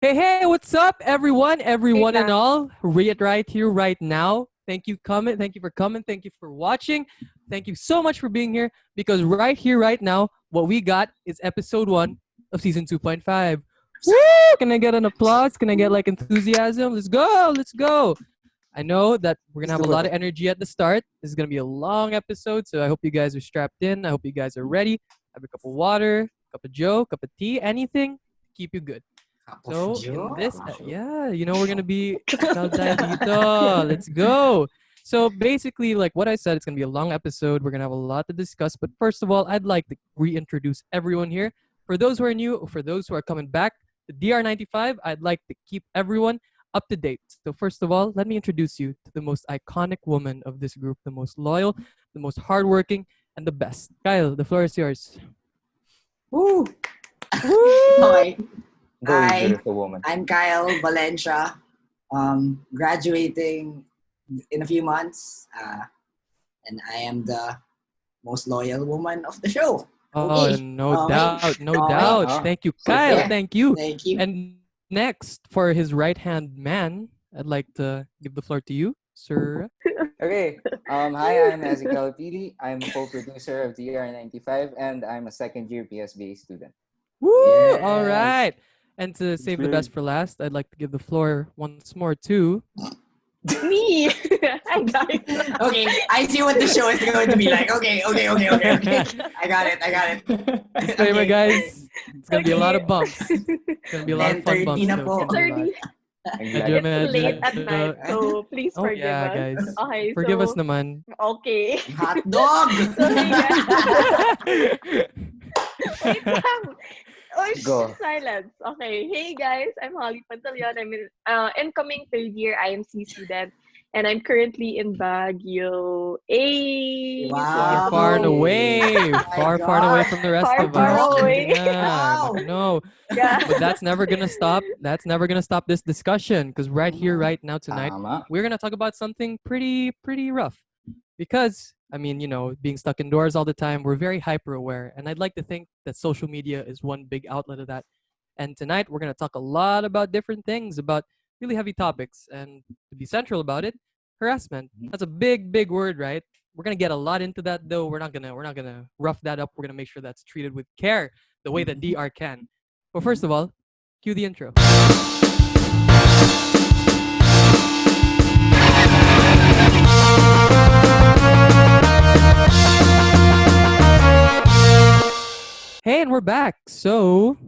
Hey, what's up, everyone? Wait Everyone and lang. all. Read right here, right now. Thank you, coming. Thank you for coming. Thank you for watching. Thank you so much for being here because right here, right now, what we got is episode 1 of season 2.5. Woo! Can I get an applause? Can I get like enthusiasm? Let's go. Let's go. I know that we're going to Let's have a do lot it. of energy at the start. This is going to be a long episode, so I hope you guys are strapped in. I hope you guys are ready. Have a cup of water, cup of joe, cup of tea, anything to keep you good. So in this, we're gonna be child tayo dito. Let's go. So basically, like what I said, it's gonna be a long episode. We're gonna have a lot to discuss. But first of all, I'd like to reintroduce everyone here. For those who are new, or for those who are coming back, the DR95, I'd like to keep everyone up to date. So first of all, let me introduce you to the most iconic woman of this group, the most loyal, the most hardworking, and the best. Kyle, the floor is yours. Woo! Woo! Okay. Very Hi, beautiful woman. I'm Kyle Valencia. Graduating in a few months. And I am the most loyal woman of the show. Oh, Okay. no Okay. doubt, no Okay. doubt. Thank you, Kyle. Yeah. Thank you. Thank you. And next, for his right-hand man, I'd like to give the floor to you, sir. Okay. Hi, I'm Ezekiel Pili. I'm co-producer of DR95 and I'm a second year PSBA student. Woo! Yes. All right. And to save the Great. best for last, I'd like to give the floor once more to. Me. Hi, guys. Okay, I see what the show is going to be like. Okay. I got it. Disclaimer, Okay. guys. It's gonna be a lot of Okay. bumps. It's gonna be a lot of fun 10:30 bumps. na though. po. It's gonna be a lot. 30. I'm Medyo, glad. It's late at medyo- night, so please Oh forgive yeah, us. guys. Okay, Forgive us so, naman. okay. Hot dog! Sorry, guys. Wait lang. Oh, Go. silence. Okay. Hey, guys. I'm Holly Pantaleon. I'm in incoming third year IMC student. And I'm currently in Baguio. Hey! Wow. Far and away. Oh my Far and away God. from the rest Far, of far us. away. Wow. No. Yeah. But that's never gonna stop. That's never gonna stop this discussion. Because right here, right now, tonight, Tama. we're gonna talk about something pretty rough. Because being stuck indoors all the time, we're very hyper aware. And I'd like to think that social media is one big outlet of that. And tonight we're gonna talk a lot about different things, about really heavy topics. And to be central about it, harassment. That's a big word, right? We're gonna get a lot into that though. We're not gonna rough that up. We're gonna make sure that's treated with care, the way that DR can. But first of all, cue the intro. Hey, and we're back. So,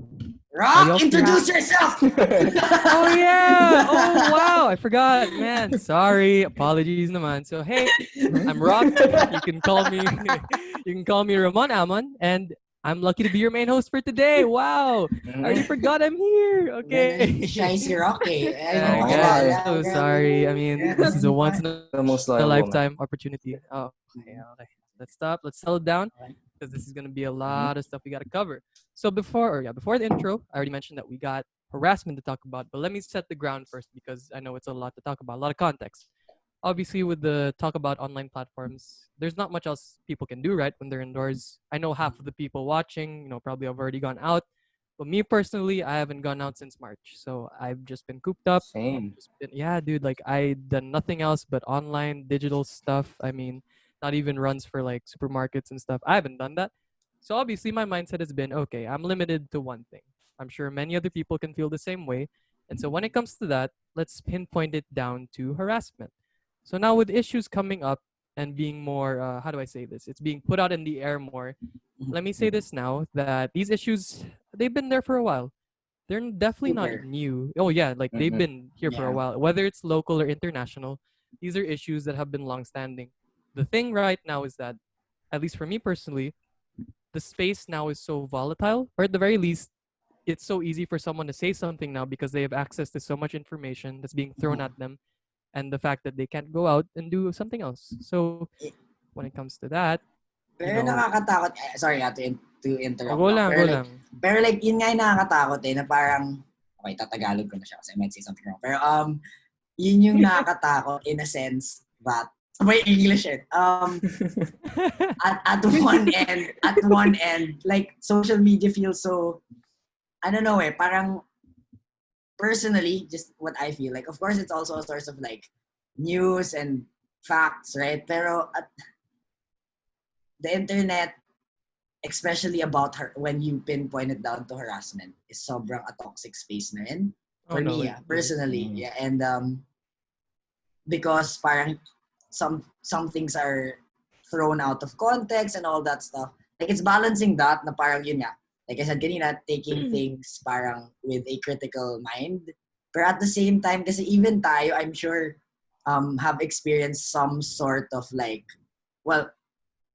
Rock, y'all introduce yourself! oh yeah, oh wow, I forgot, man. Sorry, apologies, naman. So hey, I'm Rock. You can call me, you can call me Ramon Amon, and I'm lucky to be your main host for today. Wow, I already forgot I'm here. Okay. Shy si Rock eh. Yeah, Oh, guys, yeah. so sorry. I mean, this is a once in The most a loyal woman. lifetime opportunity. Oh, okay. Let's stop. Let's settle down because this is gonna be a lot of stuff we gotta cover. So before the intro, I already mentioned that we got harassment to talk about, but let me set the ground first because I know it's a lot to talk about, a lot of context. Obviously, with the talk about online platforms, there's not much else people can do, right, when they're indoors. I know half of the people watching, probably have already gone out. But me personally, I haven't gone out since March. So I've just been cooped up. Same. Yeah, dude, like I done nothing else but online digital stuff. I mean, not even runs for like supermarkets and stuff. I haven't done that. So obviously my mindset has been, okay, I'm limited to one thing. I'm sure many other people can feel the same way. And so when it comes to that, let's pinpoint it down to harassment. So now with issues coming up and being more, how do I say this? It's being put out in the air more. Let me say this now that these issues, they've been there for a while. They're definitely Super. not new. Oh yeah, like they've Mhm. been here for a Yeah. while. Whether it's local or international, these are issues that have been long-standing. The thing right now is that, at least for me personally, the space now is so volatile, or at the very least, it's so easy for someone to say something now because they have access to so much information that's being thrown at them, and the fact that they can't go out and do something else. So when it comes to that, Pero know- nakakatakot. Sorry to interrupt. go Rock. lang, Pero go like, lang. Pero like, yun nga yung nakakatakot eh, na parang, okay, tatagalog ko na siya kasi I might say something wrong. Pero yun yung nakakatakot in a sense that, sabay English eh. At one end, like, social media feels so, I don't know eh, parang personally, just what I feel like, of course, it's also a source of like news and facts, right? Pero at the internet, especially about her, when you pinpoint it down to harassment, is sobrang a toxic space na rin. Oh For no, me, it yeah, is. personally, yeah, and because parang some things are thrown out of context and all that stuff. Like it's balancing that na parang yun nga. Like I said kanina, taking things parang with a critical mind. But at the same time, kasi even tayo, I'm sure, have experienced some sort of like, well,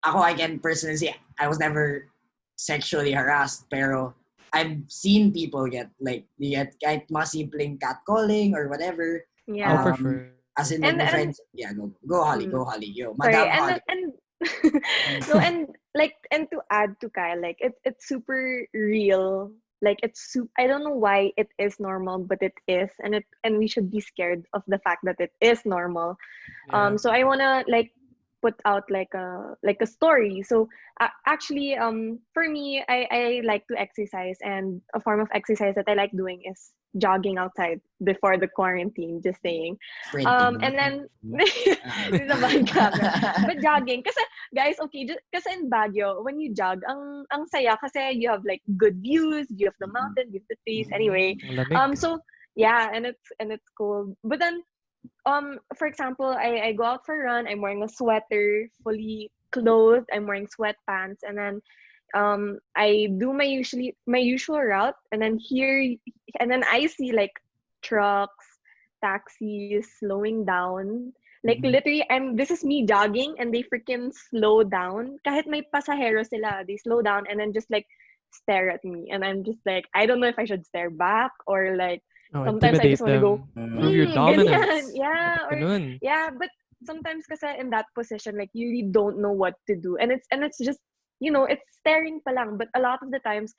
ako I can personally say I was never sexually harassed, pero I've seen people get kahit mga simpleng catcalling or whatever. Oh, for Yeah. sure. As in like my And friends, yeah, go Holly, mm, yo, sorry, Madam Holly. and no, and like, and to add to Kyle, like it's super real. Like I don't know why it is normal, but it is, and we should be scared of the fact that it is normal. Yeah. So I wanna like put out like a story. So actually, for me, I like to exercise, and a form of exercise that I like doing is jogging outside before the quarantine. Just saying. Sprinting. And then this is a bad camera. But jogging, kasi guys, okay, just kasi in Baguio, when you jog, ang saya kasi you have like good views, view of the mountain, view of the trees. Anyway, Lamig. so yeah, and it's cold. But then for example, I go out for a run, I'm wearing a sweater, fully clothed, I'm wearing sweatpants, and then I do my usual route, and then I see like trucks, taxis slowing down. Like literally, this is me jogging, and they freaking slow down. Kahit may pasahero sila, they slow down and then just like stare at me, and I'm just like, I don't know if I should stare back or like. Oh, Sometimes I intimidate just want to go, them. Prove your ganyan, dominance. yeah, Dapat or ganun. yeah, but sometimes kasi in that position, like you really don't know what to do, and it's just it's staring pa lang. But a lot of the times,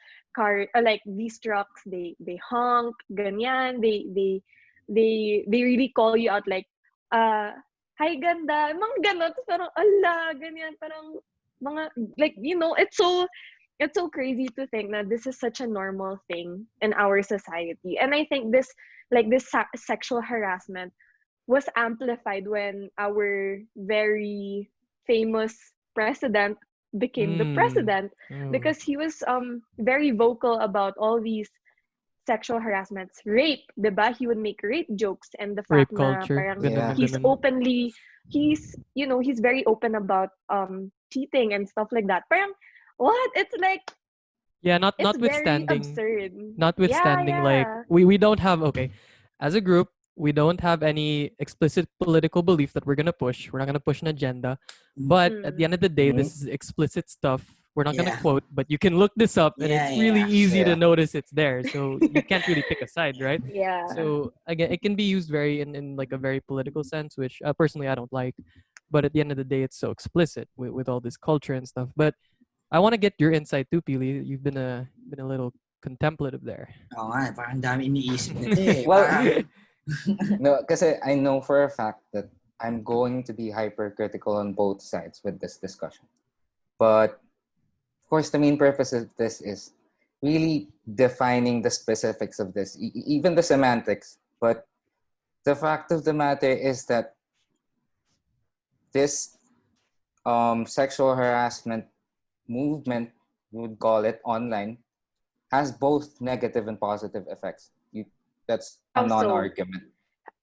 like these trucks, they honk, ganyan, they really call you out like, hi ganda, mga ganon, tapos parang ala, ganyan, parang mga like it's so crazy to think that this is such a normal thing in our society. And I think this sexual harassment was amplified when our very famous president became the president, Oh. because he was very vocal about all these sexual harassments, rape, 'di ba? He would make rape jokes, and the fact Rape na culture. parang Ganun na Yeah. he's ganun. openly he's very open about cheating and stuff like that. Parang what? It's like Yeah, it's very notwithstanding absurd. Yeah, notwithstanding like yeah. we don't have, okay, as a group, we don't have any explicit political belief that we're gonna push. We're not gonna push an agenda. But at the Mm. end of the day, this is explicit stuff. We're not gonna Yeah. quote, but you can look this up and it's really Yeah. easy to Yeah. notice it's there. So you can't really pick a side, right? Yeah. So again, it can be used very in like a very political sense, which personally I don't like. But at the end of the day, it's so explicit with all this culture and stuff. But I want to get your insight too, Pili. You've been a little contemplative there. Oo nga, parang dami iniisip nito eh. Well, Parang, No, kasi I know for a fact that I'm going to be hypercritical on both sides with this discussion. But of course, the main purpose of this is really defining the specifics of this, even the semantics. But the fact of the matter is that this sexual harassment movement, we would call it online, has both negative and positive effects. That's a How so? non-argument.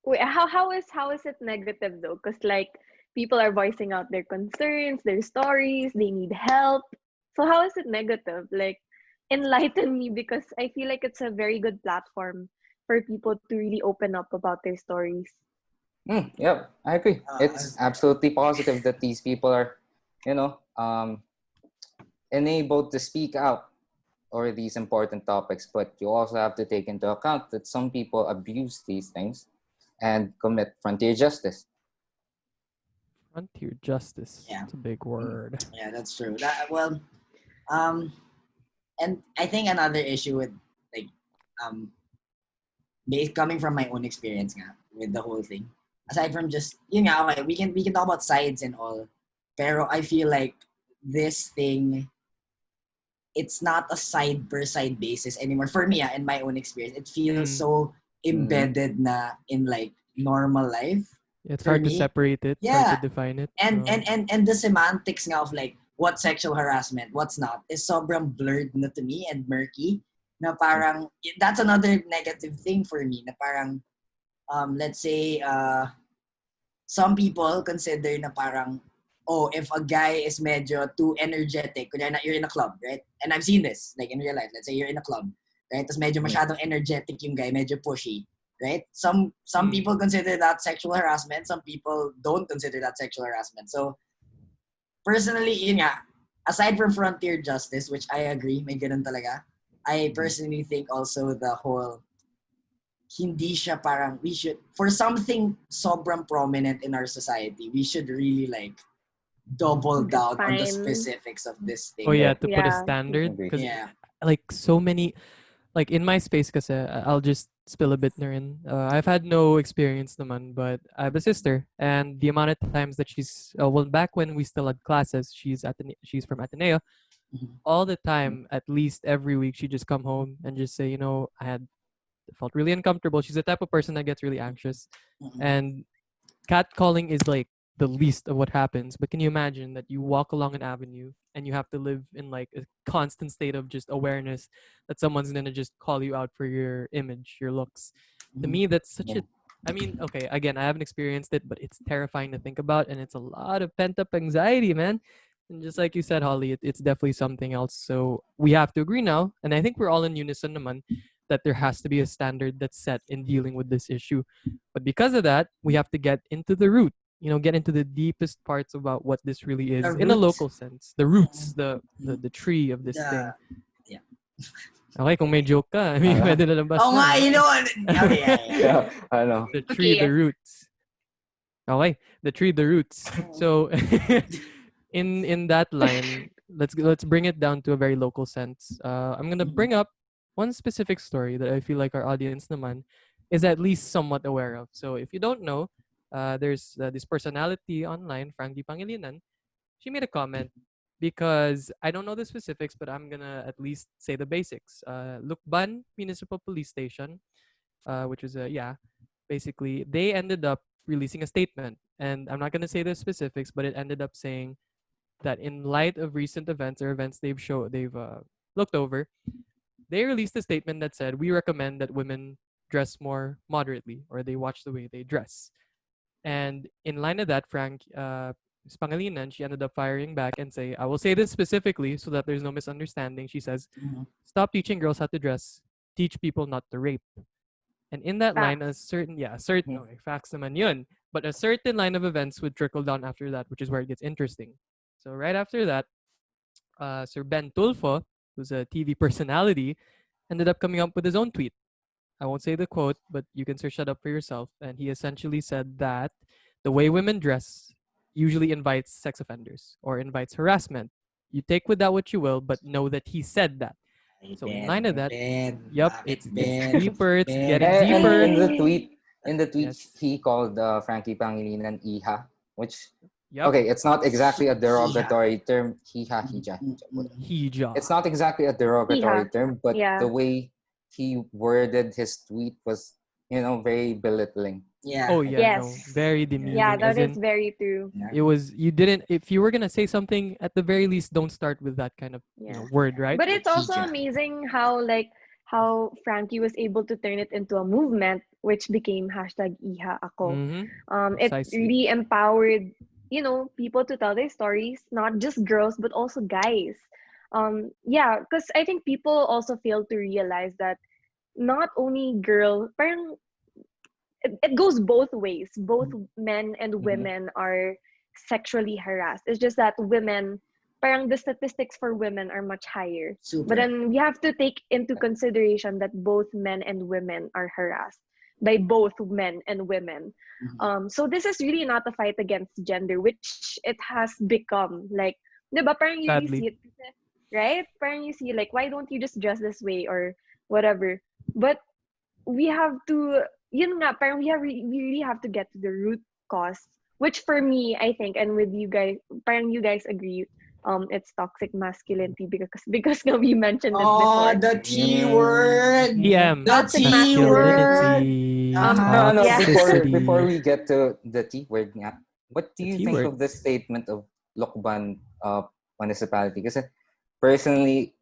Wait, how is it negative though? Because like people are voicing out their concerns, their stories, they need help. So how is it negative? Like enlighten me, because I feel like it's a very good platform for people to really open up about their stories. Yep, I agree. It's absolutely positive that these people are, enabled to speak out over these important topics. But you also have to take into account that some people abuse these things and commit frontier justice. Frontier justice. Yeah. It's a big word. yeah, that's true. And I think another issue with like coming from my own experience nga, with the whole thing, aside from just okay, we can talk about sides and all, pero I feel like this thing, it's not a side per side basis anymore for me. In my own experience, it feels so embedded na in like normal life It's for hard to me. separate it. It's hard to Yeah. define it. And So, and the semantics nga of like what's sexual harassment, what's not, is sobrang blurred na to me and murky. Na parang that's another negative thing for me. Na parang let's say some people consider na parang oh, if a guy is medyo too energetic, kunyari you're in a club, right? And I've seen this, like in real life. Let's say you're in a club, right? Tapos medyo masyadong energetic yung guy, medyo pushy, right? Some people consider that sexual harassment. Some people don't consider that sexual harassment. So, personally, yun nga, aside from frontier justice, which I agree, may ganun talaga, I personally think also the whole hindi siya parang we should, for something sobrang prominent in our society, we should really like double down on the Define. specifics of this thing. oh yeah, to put a Yeah. standard Agree. because Yeah. like so many, like in my space kasi I'll just spill a bit na rin. I've had no experience naman, but I have a sister, and the amount of times that she's well, back when we still had classes, she's from Ateneo. Mhm. All the time, at least every week, she just come home and just say, felt really uncomfortable. She's the type of person that gets really anxious, Mhm. and catcalling is like the least of what happens. But can you imagine that you walk along an avenue and you have to live in like a constant state of just awareness that someone's gonna just call you out for your image, your looks? To Mhm. me, that's such Yeah. a I mean, okay, again, I haven't experienced it, but it's terrifying to think about, and it's a lot of pent up anxiety, man. And just like you said, Holly, it's definitely something else. So we have to agree now, and I think we're all in unison, naman, that there has to be a standard that's set in dealing with this issue. But because of that, we have to get into the root, get into the deepest parts about what this really The is in a roots. local sense. The roots, the tree of this thing. Yeah. Okay, kung may joke ka, I mean, pwede na labas Oh na. nga, you know what? Okay, yeah. Ano? The tree, Okay. the roots. Okay, the tree, the roots. So, in that line, let's bring it down to a very local sense. I'm gonna bring up one specific story that I feel like our audience naman is at least somewhat aware of. So if you don't know, there's this personality online, Frankie Pangilinan. She made a comment because I don't know the specifics, but I'm gonna at least say the basics. Lukban Municipal Police Station, which was basically they ended up releasing a statement, and I'm not gonna say the specifics, but it ended up saying that in light of recent events or events they've looked over, they released a statement that said we recommend that women dress more moderately or they watch the way they dress. And in line of that, Ms. Pangilinan, she ended up firing back and say, I will say this specifically so that there's no misunderstanding. She says, stop teaching girls how to dress, teach people not to rape. And in that line, okay, facts naman yun. But a certain line of events would trickle down after that, which is where it gets interesting. So right after that, Sir Ben Tulfo, who's a TV personality, ended up coming up with his own tweet. I won't say the quote, but you can search that up for yourself. And he essentially said that the way women dress usually invites sex offenders or invites harassment. You take with that what you will, but know that he said that. So in line of that, yep, it's deeper, it's getting And deeper. in the tweet, Yes. he called Frankie Pangilinan Iha, which Yep. okay, it's not exactly a Hiha. derogatory term. Hija, whatever. Hija. It's not exactly a derogatory Iha. term, but Yeah. the way he worded his tweet was, very belittling. Yeah. Oh yeah, Yes. no. Very Yeah, demeaning. that As is in very true. it was you didn't if you were gonna say something, at the very least don't start with that kind of Yeah. word, right? But it's also Hija. amazing how Frankie was able to turn it into a movement, which became hashtag HijaAko. Mm-hmm. It Precisely. really empowered, people to tell their stories, not just girls, but also guys. Yeah, because I think people also fail to realize that not only parang it goes both ways. Both men and women are sexually harassed. It's just that women, parang the statistics for women are much higher. Super. But then we have to take into consideration that both men and women are harassed by both men and women. So this is really not a fight against gender, which it has become. Like, diba, parang you really Sadly. see it, right? Parang you see, like, why don't you just dress this way or whatever? But we have to, yun nga, parang we really have to get to the root cause, which for me, I think, and with you guys, parang you guys agree, it's toxic masculinity because we mentioned it Oh, before. the T word. TM. The Toxic T word. Masculinity. Uh-huh. No, Yeah. before Toxicity. we get to the T word nga, what do The you T think word. of the statement of Lokban municipality? Because personally,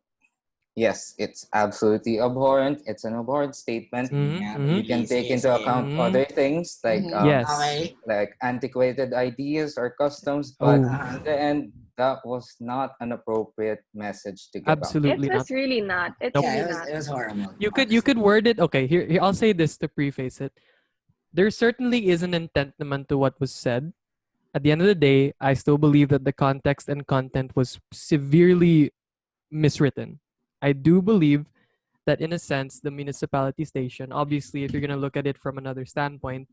yes, it's absolutely abhorrent. It's an abhorrent statement. Sige nga, Mm-hmm. You can Pili. take Sige, into sige. account other things Yes. Okay. like antiquated ideas or customs, but Oh, Uh-huh. in the end, that was not an appropriate message to give out. It absolutely not. was really not. It's Nope. Yeah, really not. it was horrible. You Honestly. could word it. Okay, here I'll say this to preface it. There certainly is an intent naman to what was said. At the end of the day, I still believe that the context and content was severely miswritten. I do believe that in a sense, the municipality station, obviously, if you're gonna look at it from another standpoint,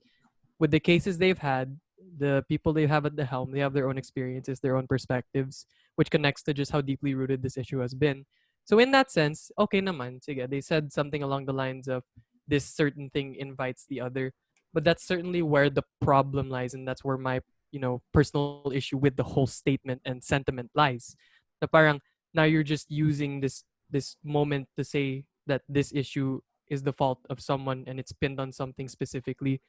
with the cases they've had, the people they have at the helm, they have their own experiences, their own perspectives, which connects to just how deeply rooted this issue has been. So in that sense, okay naman, sige, they said something along the lines of this certain thing invites the other, but that's certainly where the problem lies, and that's where my personal issue with the whole statement and sentiment lies. Na parang now you're just using this moment to say that this issue is the fault of someone and it's pinned on something specifically.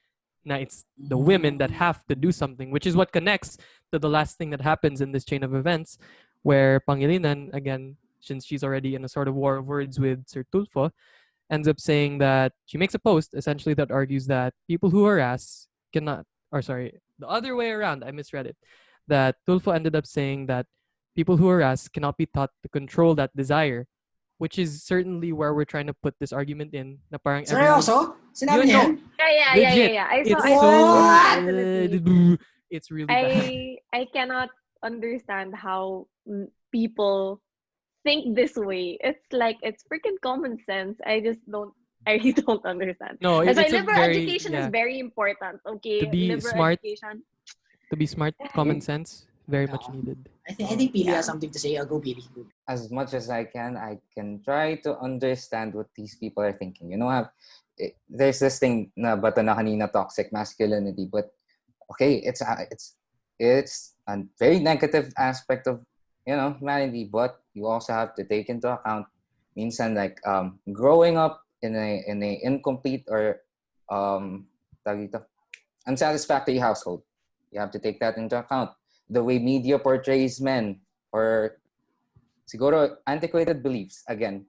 Now it's the women that have to do something, which is what connects to the last thing that happens in this chain of events, where Pangilinan, again, since she's already in a sort of war of words with Sir Tulfo, ends up saying that she makes a post essentially that argues that people who harass cannot, or sorry, the other way around, I misread it, that Tulfo ended up saying that people who harass cannot be taught to control that desire, which is certainly where we're trying to put this argument in, na parang everyone's, Seryoso? Sinabi niya no, yan? legit. I It's I so, saw it What? definitely. it's really bad. I cannot understand how people think this way. It's like it's freaking common sense. I just don't. I really don't understand. No, That's why it's a liberal very, education is yeah, very important. to Okay, be liberal smart, education. common Mm, sense, very much Oo. needed. I think Pili has Yeah. something to say. Go Pili. Go. as much as I can try to understand what these people are thinking. There's this thing na bato na kanina toxic masculinity, but okay, it's a very negative aspect of humanity, but you also have to take into account minsan like growing up in a incomplete or tawag dito, unsatisfactory household. You have to take that into account. The way media portrays men or siguro antiquated beliefs again.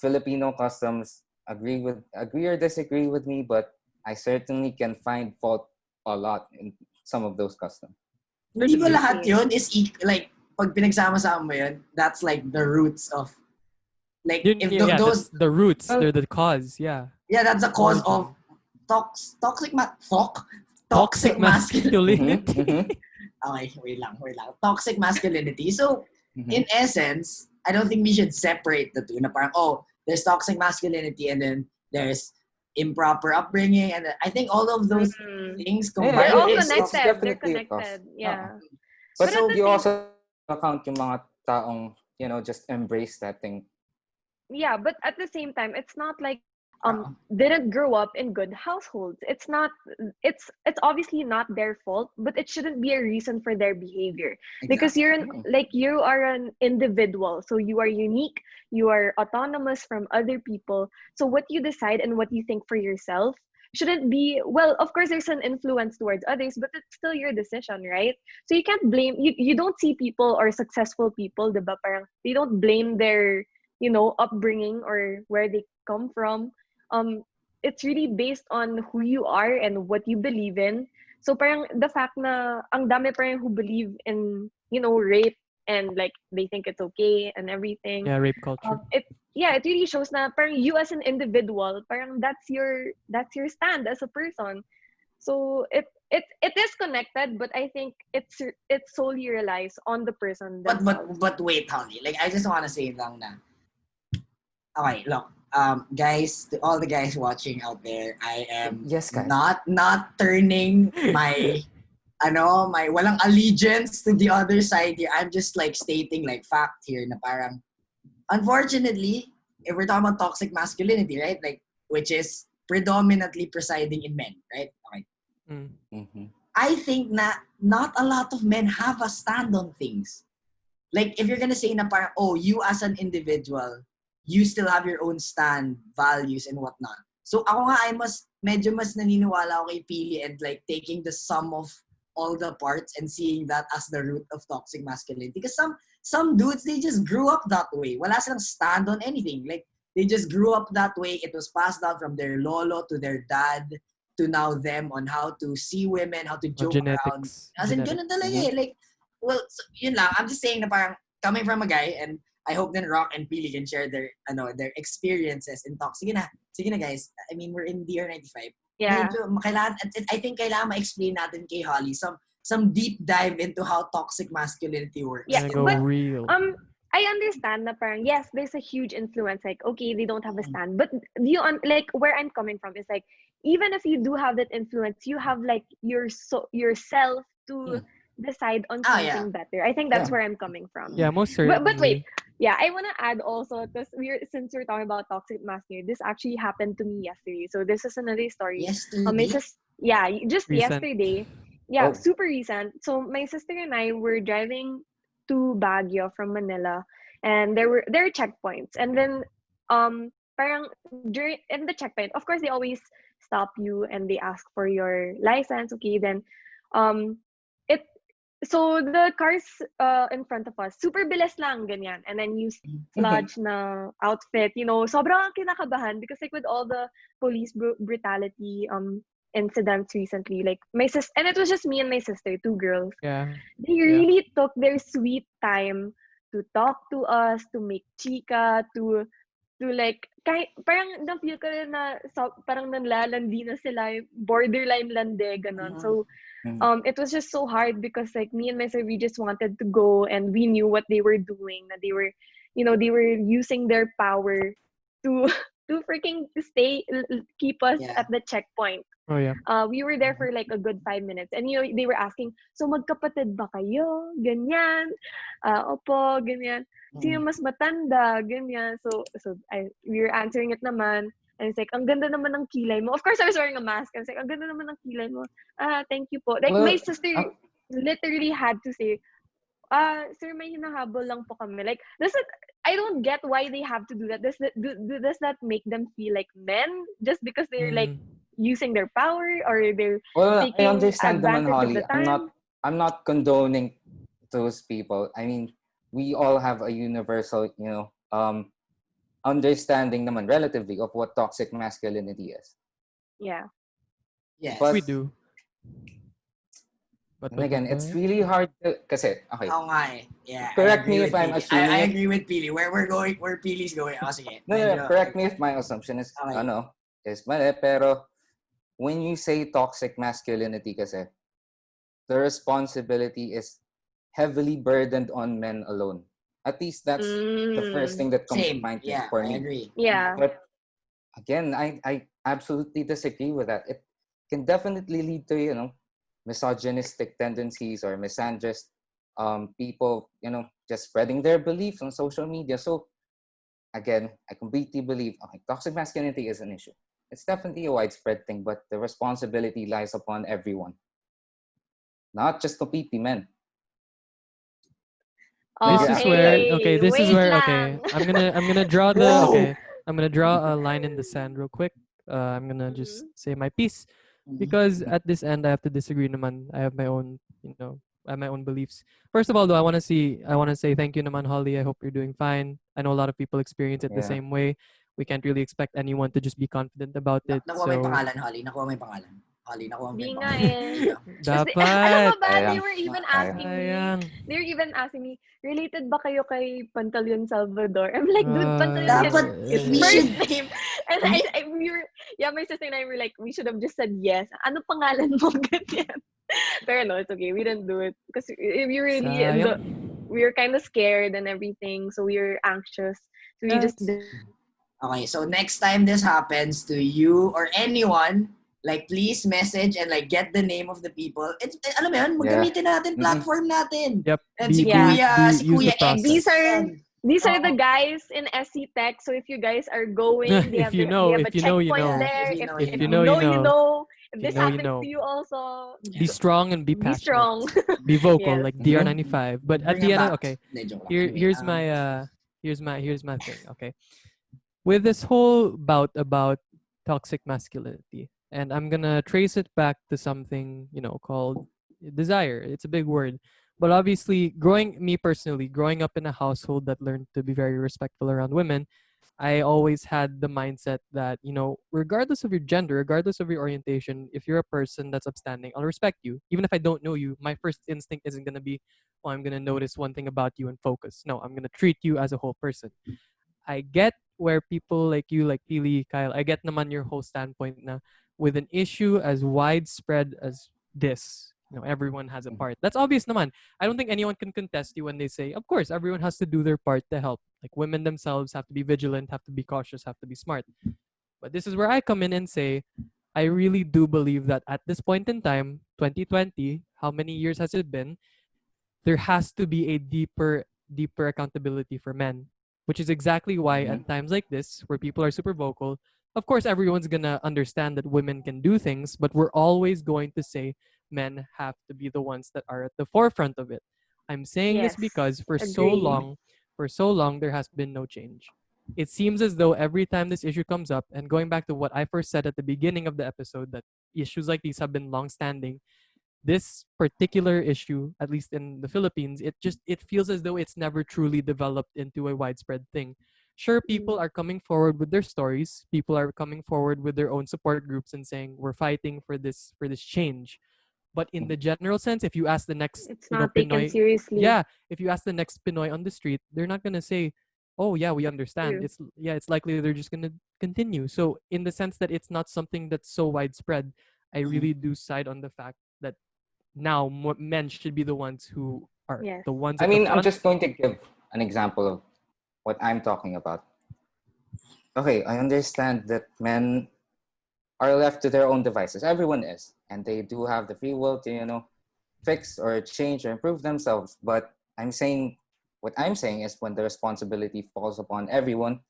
Filipino customs agree or disagree with me, but I certainly can find fault a lot in some of those customs. Hindi ba Certainly. lahat yun is like, pag pinagsama-sama mo yun, that's like the roots of, like, if Yeah, those, that's the roots. well, They're the cause. Yeah, yeah, that's the cause of origin. Toxic toxic masculinity. Mm-hmm, masculinity. mm-hmm, Okay, wait lang. Toxic masculinity. So, mm-hmm. in essence, I don't think we should separate the two. Na parang, oh, there's toxic masculinity and then there's improper upbringing. And I think all of those Mm. things Yeah, They're combined all is it's toxic. connected. They're definitely a cause. connected. Yeah. But But at So, the you same also account yung mga taong, just embrace that thing. yeah, but at the same time, it's not like uh, didn't grow up in good households. It's not it's obviously not their fault, but it shouldn't be a reason for their behavior. Because exactly. you are an individual, so you are unique, you are autonomous from other people. So what you decide and what you think for yourself shouldn't be, well, of course there's an influence towards others, but it's still your decision, right? So you can't blame, you don't see people or successful people, diba, parang they don't blame their upbringing or where they come from. It's really based on who you are and what you believe in. So parang the fact na ang dami parang who believe in rape and like they think it's okay and everything. Yeah, rape culture. It really shows na parang you as an individual, parang that's your stand as a person. So it is connected, but I think it solely relies on the person but themselves. but but wait, Holly. Like, I just want to say lang na, okay, look, guys, to all the guys watching out there, I am Yes, guys. not turning my my walang allegiance to the other side here. I'm just like stating like fact here na parang, unfortunately, if we're talking about toxic masculinity, right? Like, which is predominantly presiding in men, right? Okay. Mm. Mm-hmm. I think na not a lot of men have a stand on things. like, if you're gonna say na parang, oh, you as an individual, you still have your own stand, values, and whatnot. So ako nga, medyo mas naniniwala ako kay Pili and like taking the sum of all the parts and seeing that as the root of toxic masculinity. Because some dudes, they just grew up that way. Wala silang stand on anything. Like, they just grew up that way. It was passed down from their lolo to their dad to now them on how to see women, how to joke around. Genetics. As in, ganun talaga eh. Like, well, so, yun lang. I'm just saying na parang coming from a guy, and I hope then Rock and Pili can share their experiences in talk. Sige na guys. I mean, we're in DR95. Yeah. Medyo, I think kailangan ma-explain natin kay Holly some deep dive into how toxic masculinity works. Yeah, Go but real. I understand na parang, yes, there's a huge influence. Like, okay, they don't have a stand. But like, where I'm coming from is like, even if you do have that influence, you have like yourself to decide on something better. I think that's where I'm coming from. Yeah, most certainly. But wait, yeah, I want to add also, because since we're talking about toxic masculinity, this actually happened to me yesterday. So this is another story. Yesterday? Just Recent. yesterday. Yeah, super recent. So my sister and I were driving to Baguio from Manila, and there are checkpoints, and then parang in the checkpoint, of course they always stop you and they ask for your license. Okay, then it so the cars in front of us, super bilis lang ganyan, and then you sludge na outfit, sobrang kinakabahan because like with all the police brutality incidents recently, like my sister, and it was just me and my sister, two girls. Yeah. They really took their sweet time to talk to us, to make chika, to like, parang na-feel ko rin na parang nanlalandi na sila, borderline lande, ganon. So, it was just so hard because like me and my sister, we just wanted to go, and we knew what they were doing, that they were, they were using their power to freaking keep us at the checkpoint. Oh yeah. We were there for like a good 5 minutes, and they were asking, so magkapatid ba kayo? Ganyan. Opo, ganyan. Sino mas matanda? Ganyan. So we were answering it naman. And it's like, ang ganda naman ng kilay mo. Of course, I was wearing a mask. And it's like, ang ganda naman ng kilay mo. Thank you po. Like, my sister literally had to say, sir, may hinahabol lang po kami. Like, I don't get why they have to do that. Does that make them feel like men? Just because they're like using their power, or they're taking I understand advantage naman, of the Holly. time? I'm not condoning those people. I mean, we all have a universal, understanding naman relatively of what toxic masculinity is. Yeah. Yes. We do. But again, it's really hard to, kasi, okay. Oo nga eh. Yeah. Correct me if I'm assuming I agree with Pili. Where Pili's going. Oh, sige. No, correct me if my assumption is, is mali, pero when you say toxic masculinity kasi, the responsibility is heavily burdened on men alone. At least that's the first thing that comes to mind for me. I agree. Yeah. But again, I absolutely disagree with that. It can definitely lead to, misogynistic tendencies or misandrist people, just spreading their beliefs on social media. So again, I completely believe, toxic masculinity is an issue. It's definitely a widespread thing, but the responsibility lies upon everyone. Not just completely men. This is where I'm gonna draw I'm gonna draw a line in the sand real quick. I'm gonna just say my piece, because at this end I have to disagree naman. I have my own, I have my own beliefs. First of all, though, I want to say thank you naman, Holly. I hope you're doing fine. I know a lot of people experience it the same way. We can't really expect anyone to just be confident about it. Nakuha may pangalan, Holly. Nakuha may pangalan. Holly, nakuha may pangalan. Dapat. Alam mo ba, they were even asking me, related ba kayo kay Pantaleon Salvador? I'm like, dude, Pantaleon is his first name. And my sister and I were like, we should have just said yes. Ano pangalan mo? Ganyan. Pero no, it's okay. We didn't do it. Because we were kind of scared and everything. So we were anxious. So we just did. Okay, so next time this happens to you or anyone, like, please message and like get the name of the people. Alam mo yun, maggamitin natin, platform natin. Yep. And si Kuya X. These are the guys in SC Tech. So if you guys are going, they have a checkpoint there. If you know, you know. If you this know, you happens to know. you also. Be strong and be Be passionate. strong. Be vocal, Yes. like Mm-hmm. DR95. But at Bring the him end, back. okay. Hindi, joke lang. Here, Anyway, here's my thing. Okay, with this whole bout about toxic masculinity, and I'm gonna trace it back to something called desire. It's a big word, but obviously, me personally, growing up in a household that learned to be very respectful around women, I always had the mindset that, regardless of your gender, regardless of your orientation, if you're a person that's upstanding, I'll respect you. Even if I don't know you, my first instinct isn't going to be, oh, I'm going to notice one thing about you and focus. No, I'm going to treat you as a whole person. I get where people like you, like Pili, Kyle, I get naman your whole standpoint na with an issue as widespread as this, everyone has a part. That's obvious naman. I don't think anyone can contest you when they say, of course, everyone has to do their part to help. Like women themselves have to be vigilant, have to be cautious, have to be smart. But this is where I come in and say, I really do believe that at this point in time, 2020, how many years has it been? There has to be a deeper accountability for men, which is exactly why Mm-hmm. at times like this where people are super vocal, of course everyone's gonna understand that women can do things, but we're always going to say men have to be the ones that are at the forefront of it. I'm saying this Yes. because Agree. for so long there has been no change. It seems as though every time this issue comes up, and going back to what I first said at the beginning of the episode, that issues like these have been long standing, this particular issue, at least in the Philippines, it feels as though it's never truly developed into a widespread thing. Sure, people Mm. are coming forward with their stories. People are coming forward with their own support groups and saying we're fighting for this change. But in the general sense, if you ask the next, It's not taken Pinoy, seriously. yeah, if you ask the next Pinoy on the street, they're not gonna say, "Oh yeah, we understand." True. It's likely they're just gonna continue. So in the sense that it's not something that's so widespread, I really do side on the fact that now men should be the ones who are Yes. the ones I at the mean, I'm front. just going to give an example of what I'm talking about. Okay, I understand that men are left to their own devices. Everyone is, and they do have the free will to, fix or change or improve themselves. But what I'm saying is when the responsibility falls upon everyone,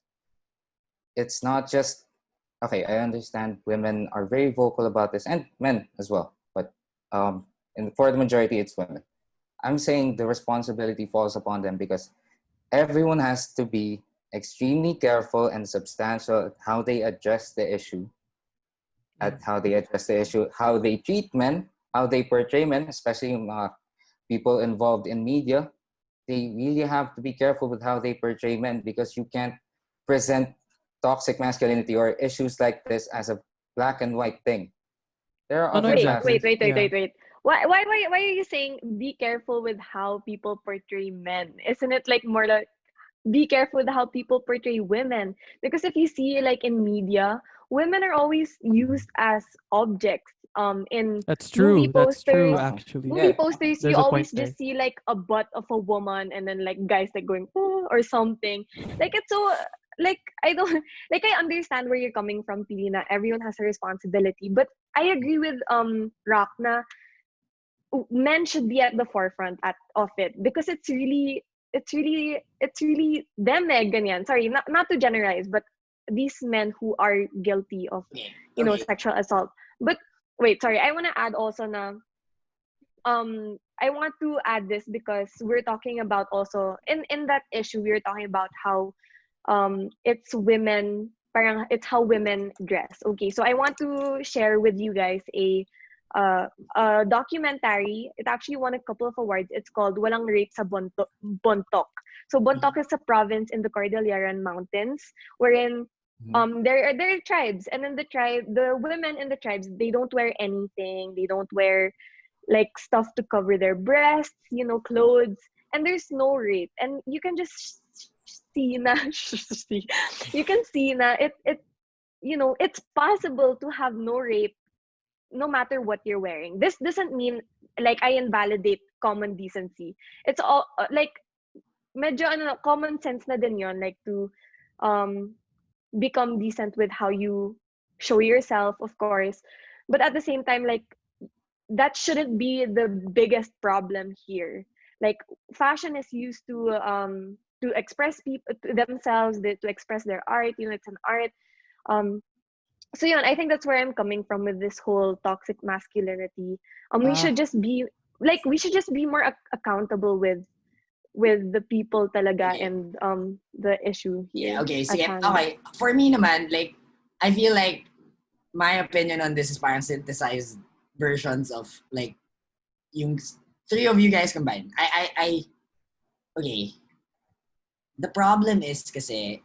it's not just, okay, I understand women are very vocal about this and men as well, but and for the majority, it's women. I'm saying the responsibility falls upon them because everyone has to be extremely careful and substantial at how they address the issue, Mm. how they treat men, how they portray men, especially people involved in media. They really have to be careful with how they portray men because you can't present toxic masculinity or issues like this as a black and white thing. There are No, no, other Wait, exactly. wait, facets. wait, wait, Yeah. wait, wait. Why are you saying be careful with how people portray men? Isn't it like more like be careful with how people portray women? Because if you see like in media, women are always used as objects. In That's movie true. That's true, posters, actually. movie Yeah. posters, you There's a point always there. just see like a butt of a woman, and then like guys like going oh, or something. Like it's so like I don't like I understand where you're coming from, Pilina. Everyone has a responsibility, but I agree with Rockna, men should be at the forefront of it because it's really them eh, ganyan. Sorry, not to generalize, but these men who are guilty of Okay. Okay. sexual assault. But wait, sorry, I want to add also na I want to add this because we're talking about also in that issue we were talking about how it's women, parang it's how women dress. Okay, so I want to share with you guys uh, a documentary. It actually won a couple of awards. It's called Walang Rape sa Bontok. So Bontok is a province in the Cordilleran Mountains wherein there are tribes, and then the women in the tribes, they don't wear anything. They don't wear like stuff to cover their breasts, clothes, and there's no rape. And you can just see na you can see na it's possible to have no rape no matter what you're wearing. This doesn't mean like I invalidate common decency. It's all like medyo common sense na din yon, like to um become decent with how you show yourself, of course. But at the same time, like that shouldn't be the biggest problem here. Like fashion is used to express people to themselves, to express their art. It's an art. Um, So yeah, I think that's where I'm coming from with this whole toxic masculinity. We should Ah, just be like we should just be more accountable with the people talaga okay. and the issue Yeah, here okay. at Sige, hand. okay. For me naman, like, I feel like my opinion on this is parang synthesized versions of, like, yung three of you guys combined. Okay. The problem is kasi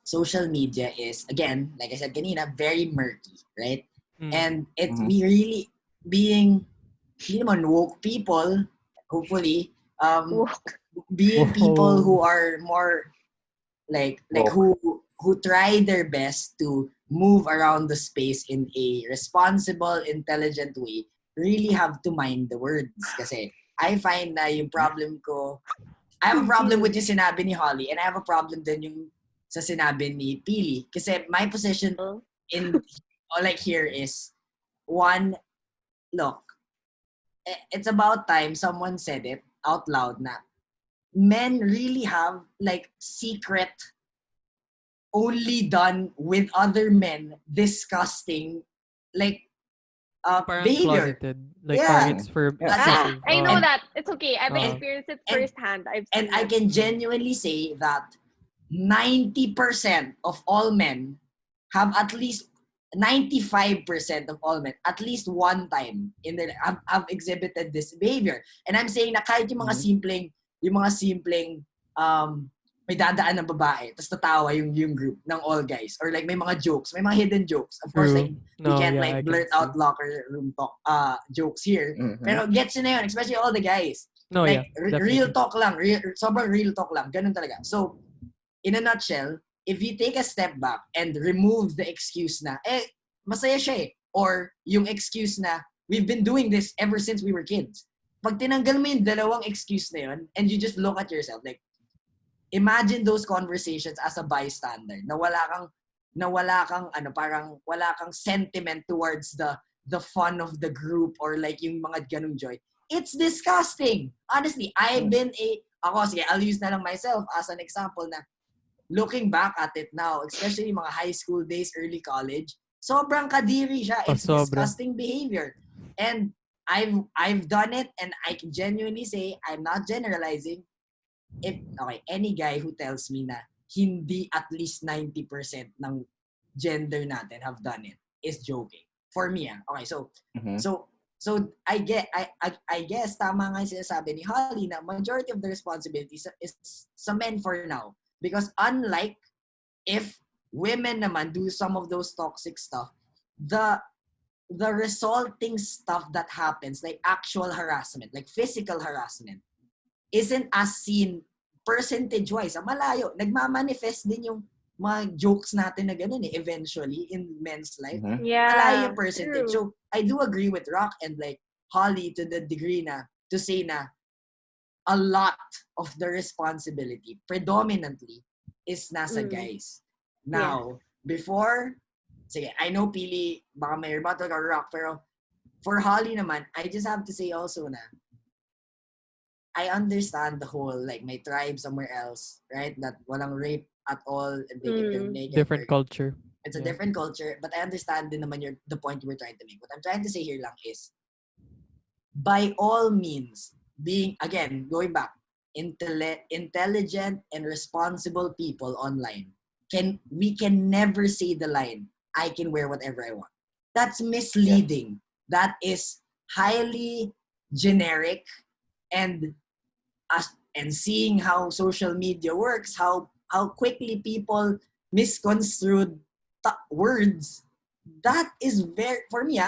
social media is, again, like I said kanina, very murky, right? Mm. And it Mhm. we really being, hindi naman woke people, hopefully, Woke. being people Whoa. who are more like Woke. who try their best to move around the space in a responsible, intelligent way, really have to mind the words. Kasi I find na yung problem ko, I have a problem with yung sinabi ni Holly, and I have a problem din yung sa sinabi ni Pili. Kasi my position in, or like here is, one, look, it's about time someone said it out loud na men really have like secret, only done with other men, disgusting, like, Parang behavior. closeted, like Yeah. targets for Yeah. That's it. Ah, excessive. I know that. It's okay. I've Uh, experienced it And firsthand. I've and seen I it. can genuinely say that 90% of all men have at least 95% of all men at least one time in their have exhibited this behavior. And I'm saying na kahit Mhm. yung mga simpleng may dadaan ng babae tapos tatawa yung group ng all guys, or like may mga jokes, may mga hidden jokes. Of course, like true. we No, can't yeah, like I can blurt see. out locker room talk jokes here. Mhm. Pero gets nyo na yun, especially all the guys. No, yeah, Like real definitely. talk lang, sobrang real talk lang, ganun talaga. So in a nutshell, if you take a step back and remove the excuse na, masaya siya eh. Or yung excuse na, we've been doing this ever since we were kids. Pag tinanggal mo yung dalawang excuse na yun, and you just look at yourself, like, imagine those conversations as a bystander, na wala kang, parang wala kang sentiment towards the fun of the group, or like yung mga ganung joy. It's disgusting. Honestly, sige, I'll use na lang myself as an example na, looking back at it now, especially mga high school days, early college, sobrang kadiri siya. It's Pasobra. disgusting behavior. And I've done it, and I can genuinely say, I'm not generalizing. Any guy who tells me na hindi at least 90% ng gender natin have done it is joking. For me, okay, Mhm. so I guess tama nga yung sinasabi ni Holly na majority of the responsibility is sa men for now. Because unlike if women naman do some of those toxic stuff, the resulting stuff that happens, like actual harassment, like physical harassment, isn't as seen percentage-wise. Malayo. Nagmamanifest din yung mga jokes natin na ganun eventually in men's life. Mhm. Malayo Yeah, yung percentage. true. So, I do agree with Rock and like Holly to the degree na to say na a lot of the responsibility predominantly is nasa guys. Now, before, sige, I know Pili, baka may rebuttal ka, Rock, pero for Holly naman, I just have to say also na I understand the whole, like, my tribe somewhere else, right? That walang rape at all, and they can go naked. Different culture. It's a Yeah. different culture, but I understand din naman the point you were trying to make. What I'm trying to say here lang is, by all means, being, again, going back, intelligent and responsible people online, we can never say the line, I can wear whatever I want. That's misleading. That is highly generic, and seeing how social media works, how quickly people misconstrued words, that is very, for me,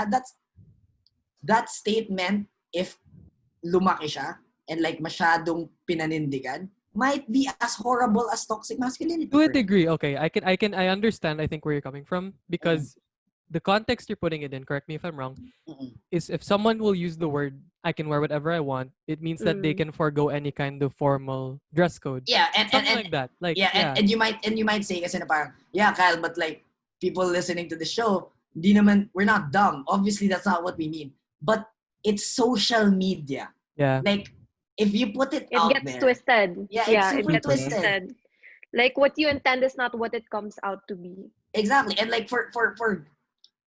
that statement, if lumaki siya and like masyadong pinanindigan, might be as horrible as toxic masculinity. To a degree, okay. I understand, I think, where you're coming from, because the context you're putting it in, correct me if I'm wrong, is if someone will use the word I can wear whatever I want, it means that they can forego any kind of formal dress code. Yeah, and Something like that. Like, yeah, yeah. and you might say kasi na parang, yeah, Kyle, but like people listening to the show, we're not dumb. Obviously, that's not what we mean. But it's social media. Yeah. Like, if you put it It out gets there, twisted. yeah, Yeah, it's it super gets twisted.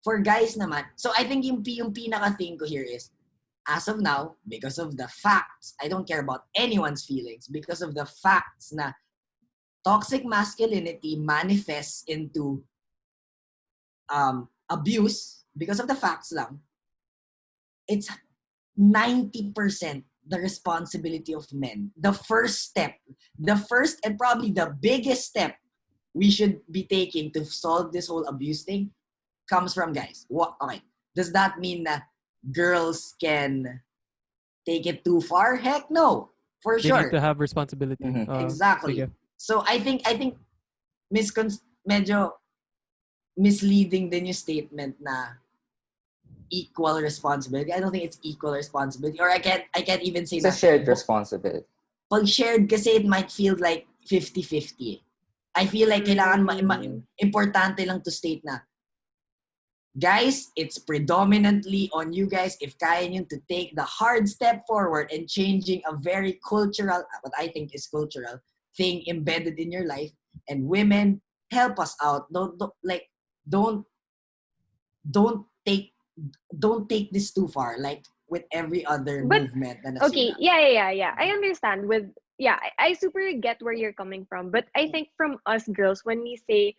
for guys naman, so I think yung pinaka-thing ko here is, as of now, because of the facts, I don't care about anyone's feelings, because of the facts na toxic masculinity manifests into abuse, because of the facts lang, it's 90% the responsibility of men. The first and probably the biggest step we should be taking to solve this whole abuse thing comes from guys. Okay. Does that mean that girls can take it too far? Heck no. For They sure. need to have responsibility. Exactly. Sige. So I think medyo misleading din yung statement na equal responsibility. I don't think it's equal responsibility, or I can't even say It's a shared responsibility. Pag shared kasi, it might feel like 50-50. I feel like kailangan importante lang to state na, guys, it's predominantly on you guys if kaya nyo to take the hard step forward and changing a very cultural, what I think is cultural, thing embedded in your life. And women, help us out. Don't take this too far, like with every other movement. Okay, yeah. I understand I super get where you're coming from, but I think from us girls, when we say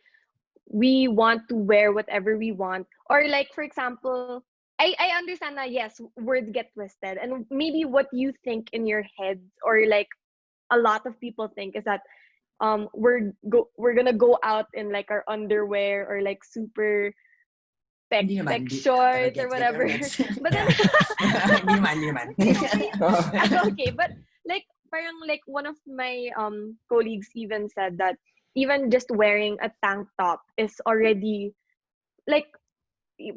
we want to wear whatever we want, or like for example, I understand that yes, words get twisted, and maybe what you think in your head, or like a lot of people think, is that we're gonna go out in like our underwear, or like super pec shorts or whatever. But then Hindi naman. okay, but like parang like one of my colleagues even said that even just wearing a tank top is already like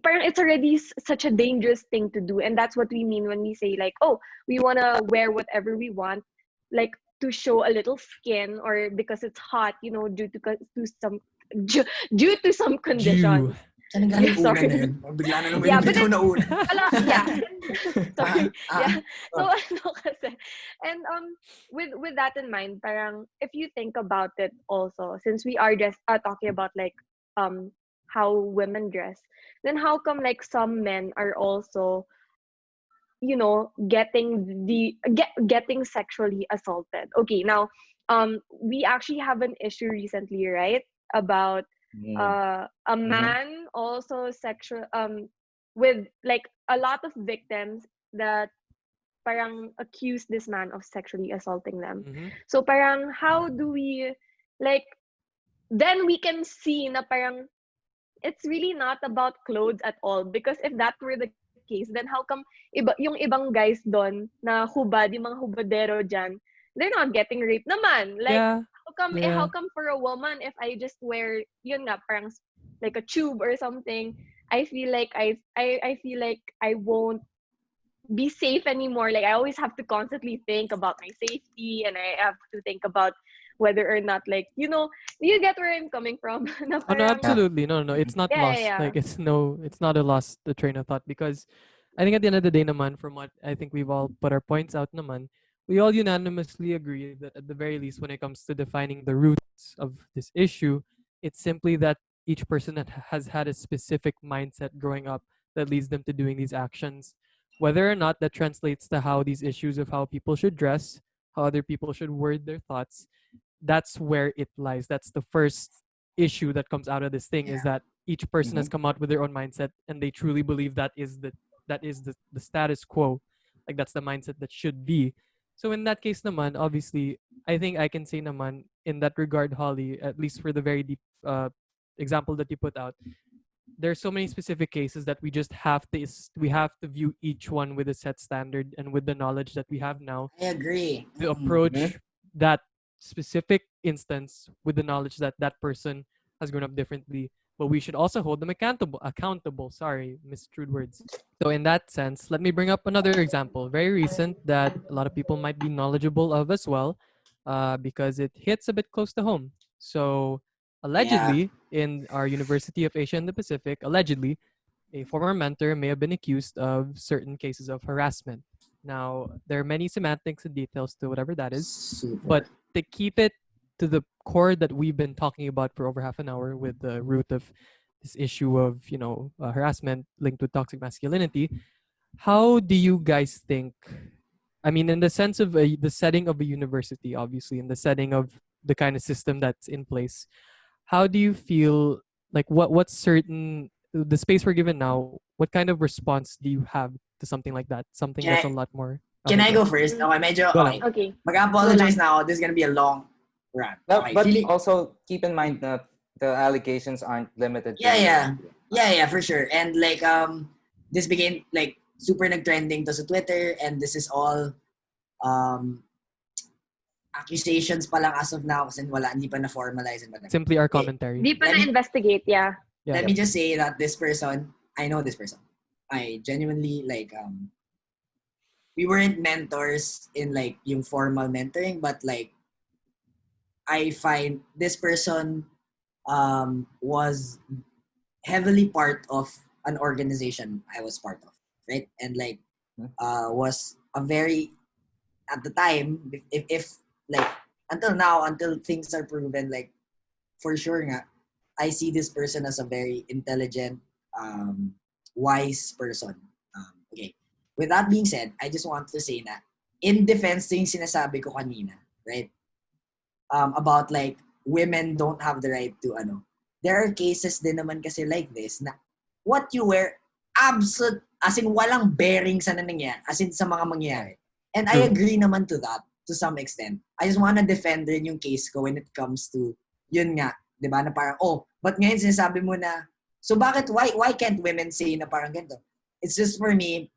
parang it's already such a dangerous thing to do. And that's what we mean when we say like, oh, we want to wear whatever we want, like to show a little skin, or because it's hot, due to some conditions. Yeah, sorry. Bigla na naman yung bitaw na una. Sorry. Yeah. So kasi, and with that in mind, parang if you think about it also, since we are just talking about like how women dress, then how come like some men are also getting sexually assaulted? Okay, now we actually have an issue recently, right, about a man also sexual with like a lot of victims that parang accuse this man of sexually assaulting them. So parang how do we like, then we can see na parang it's really not about clothes at all, because if that were the case, then how come yung ibang guys doon na hubad, yung mga hubadero dyan, they're not getting raped naman? Like, how come for a woman, if I just wear yun nga parang like a tube or something, I feel like I feel like I won't be safe anymore. Like I always have to constantly think about my safety, and I have to think about whether or not, like, do you get where I'm coming from? No, absolutely. No, it's not lost. Yeah. Like it's not a lost the train of thought, because I think at the end of the day naman, from what I think we've all put our points out naman, we all unanimously agree that at the very least, when it comes to defining the roots of this issue, it's simply that each person has had a specific mindset growing up that leads them to doing these actions. Whether or not that translates to how these issues of how people should dress, how other people should word their thoughts, that's where it lies. That's the first issue that comes out of this thing, is that each person has come out with their own mindset, and they truly believe that is the status quo. Like that's the mindset that should be. So in that case naman, obviously, I think I can say naman in that regard, Holly, at least for the very deep example that you put out, there's so many specific cases that we just have to view each one with a set standard and with the knowledge that we have now. I agree. To approach that specific instance with the knowledge that that person has grown up differently, but we should also hold them accountable. Sorry, mistrued words. So in that sense, let me bring up another example, very recent, that a lot of people might be knowledgeable of as well, because it hits a bit close to home. So allegedly, in our University of Asia and the Pacific, allegedly, a former mentor may have been accused of certain cases of harassment. Now, there are many semantics and details to whatever that is, but to keep it to the core that we've been talking about for over half an hour, with the root of this issue of harassment linked with toxic masculinity. How do you guys think? I mean, in the sense of the setting of a university, obviously, in the setting of the kind of system that's in place, how do you feel like what's certain the space we're given now? What kind of response do you have to something like that? Something Can that's a I lot more. can Okay, I go. go first? Mm. Okay, medyo Go lang. okay. Okay. Go Mag-apologize lang. na ako. This is gonna be a long rant. No, Okay, but feeling also keep in mind that the allegations aren't limited to yeah, yeah. you. Yeah, for sure. And like this became like super nag-trending to sa Twitter, and this is all um accusations pa lang as of now kasi hindi pa na-formalize and whatever. Simply our Okay, commentary. Di pa let me na-investigate, yeah. Yeah. let me just say that this person, I know this person. I genuinely like we weren't mentors in like yung formal mentoring, but like I find this person was heavily part of an organization I was part of, right? And like was a very at the time if like until now until things are proven like for sure nga, I see this person as a very intelligent, wise person. Okay. With that being said, I just want to say na in defense to yung sinasabi ko kanina, right? About like women don't have the right to there are cases din naman kasi like this na what you wear absolute as in walang bearing sa nangyayari as in sa mga mangyayari. And I True. agree naman to that to some extent. I just wanna defend rin yung case ko when it comes to yun nga, 'di ba? Na parang but ngayon sinasabi mo na so bakit why can't women say na parang ganito? It's just for me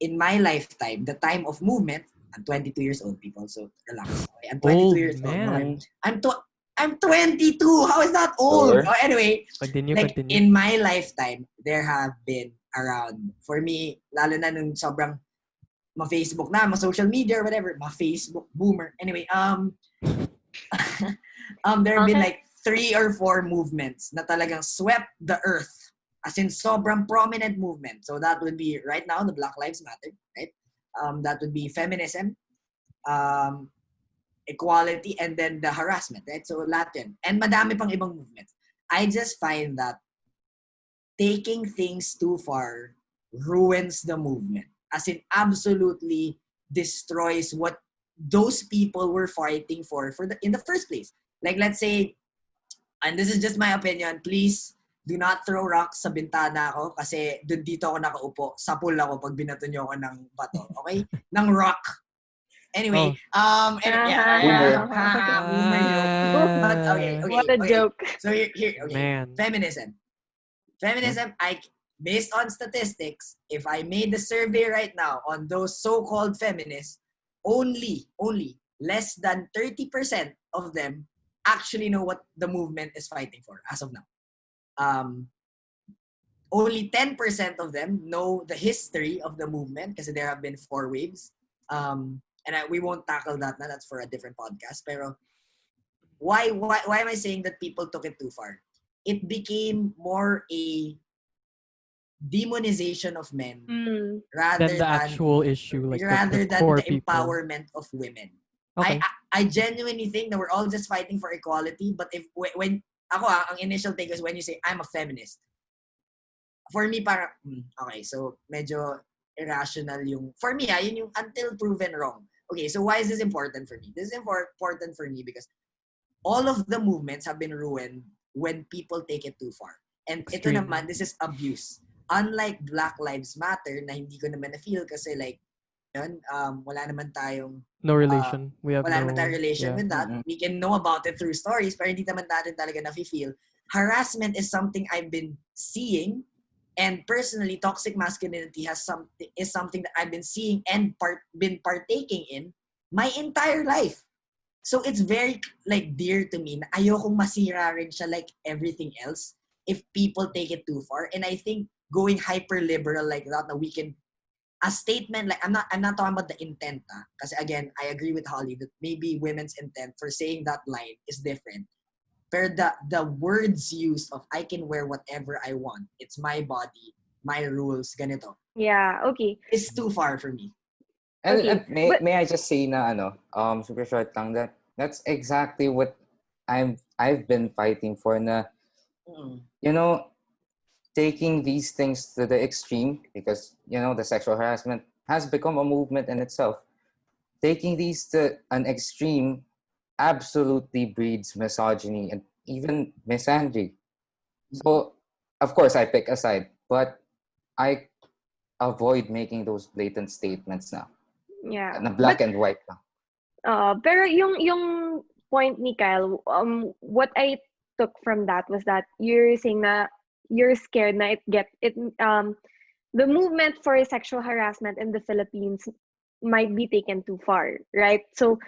in my lifetime, the time of movement, I'm 22 years old, people, so relax. Okay? I'm 22 Old years old. man. Okay? I'm 22. How is that old? Sure. Oh, anyway, Continue. in my lifetime, there have been around, for me, lalo na nung sobrang ma-Facebook na, ma-social media or whatever, ma-Facebook boomer. Anyway, there have been like 3 or 4 movements na talagang swept the earth. As in sobrang prominent movement. So that would be right now the Black Lives Matter, right? That would be feminism, equality, and then the harassment, right? So Latin. And madami pang ibang movements. I just find that taking things too far ruins the movement. As in absolutely destroys what those people were fighting for in the first place. Like let's say, and this is just my opinion, please do not throw rocks sa bintana ko kasi dito ako nakaupo. Sapul ako pag binato niyo ako ng bato. Okay? Ng rock. Anyway, Boomer. boomer joke. But okay. What a joke. So here okay. Man. Feminism, based on statistics, if I made the survey right now on those so-called feminists, only less than 30% of them actually know what the movement is fighting for as of now. Only 10% of them know the history of the movement because there have been 4 waves. We won't tackle that now. That's for a different podcast. Pero why am I saying that people took it too far? It became more a demonization of men rather Than the than actual issue, like rather the than core the people. empowerment of women. Okay. I genuinely think that we're all just fighting for equality. But when ang initial take is when you say I'm a feminist. For me, parang okay, so medyo irrational yung for me. Yun yung until proven wrong. Okay, so why is this important for me? This is important for me because all of the movements have been ruined when people take it too far. And ito Extreme. naman, this is abuse. Unlike Black Lives Matter na hindi ko naman na-feel kasi like yun, wala naman tayong No relation. We have wala no naman tayong relation yeah. with that. Mm-hmm. We can know about it through stories pero hindi naman natin talaga na-feel. Harassment is something I've been seeing, and personally toxic masculinity is something that I've been seeing and been partaking in my entire life. So it's very like dear to me na ayokong masira rin siya like everything else if people take it too far. And I think going hyper liberal like that, we can a statement like I'm not talking about the intent because again I agree with Holly that maybe women's intent for saying that line is different. But the words used of I can wear whatever I want. It's my body, my rules, ganito. Yeah, okay. It's too far for me. And, Okay, and may I just say na super short lang that's exactly what I've been fighting for na you know, taking these things to the extreme, because, you know, the sexual harassment has become a movement in itself. Taking these to an extreme absolutely breeds misogyny and even misandry. So, of course, I pick a side, but I avoid making those blatant statements now. Yeah. Na But black and white lang. pero yung point ni Kyle, what I took from that was that you're saying na you're scared na the movement for sexual harassment in the Philippines might be taken too far, right? So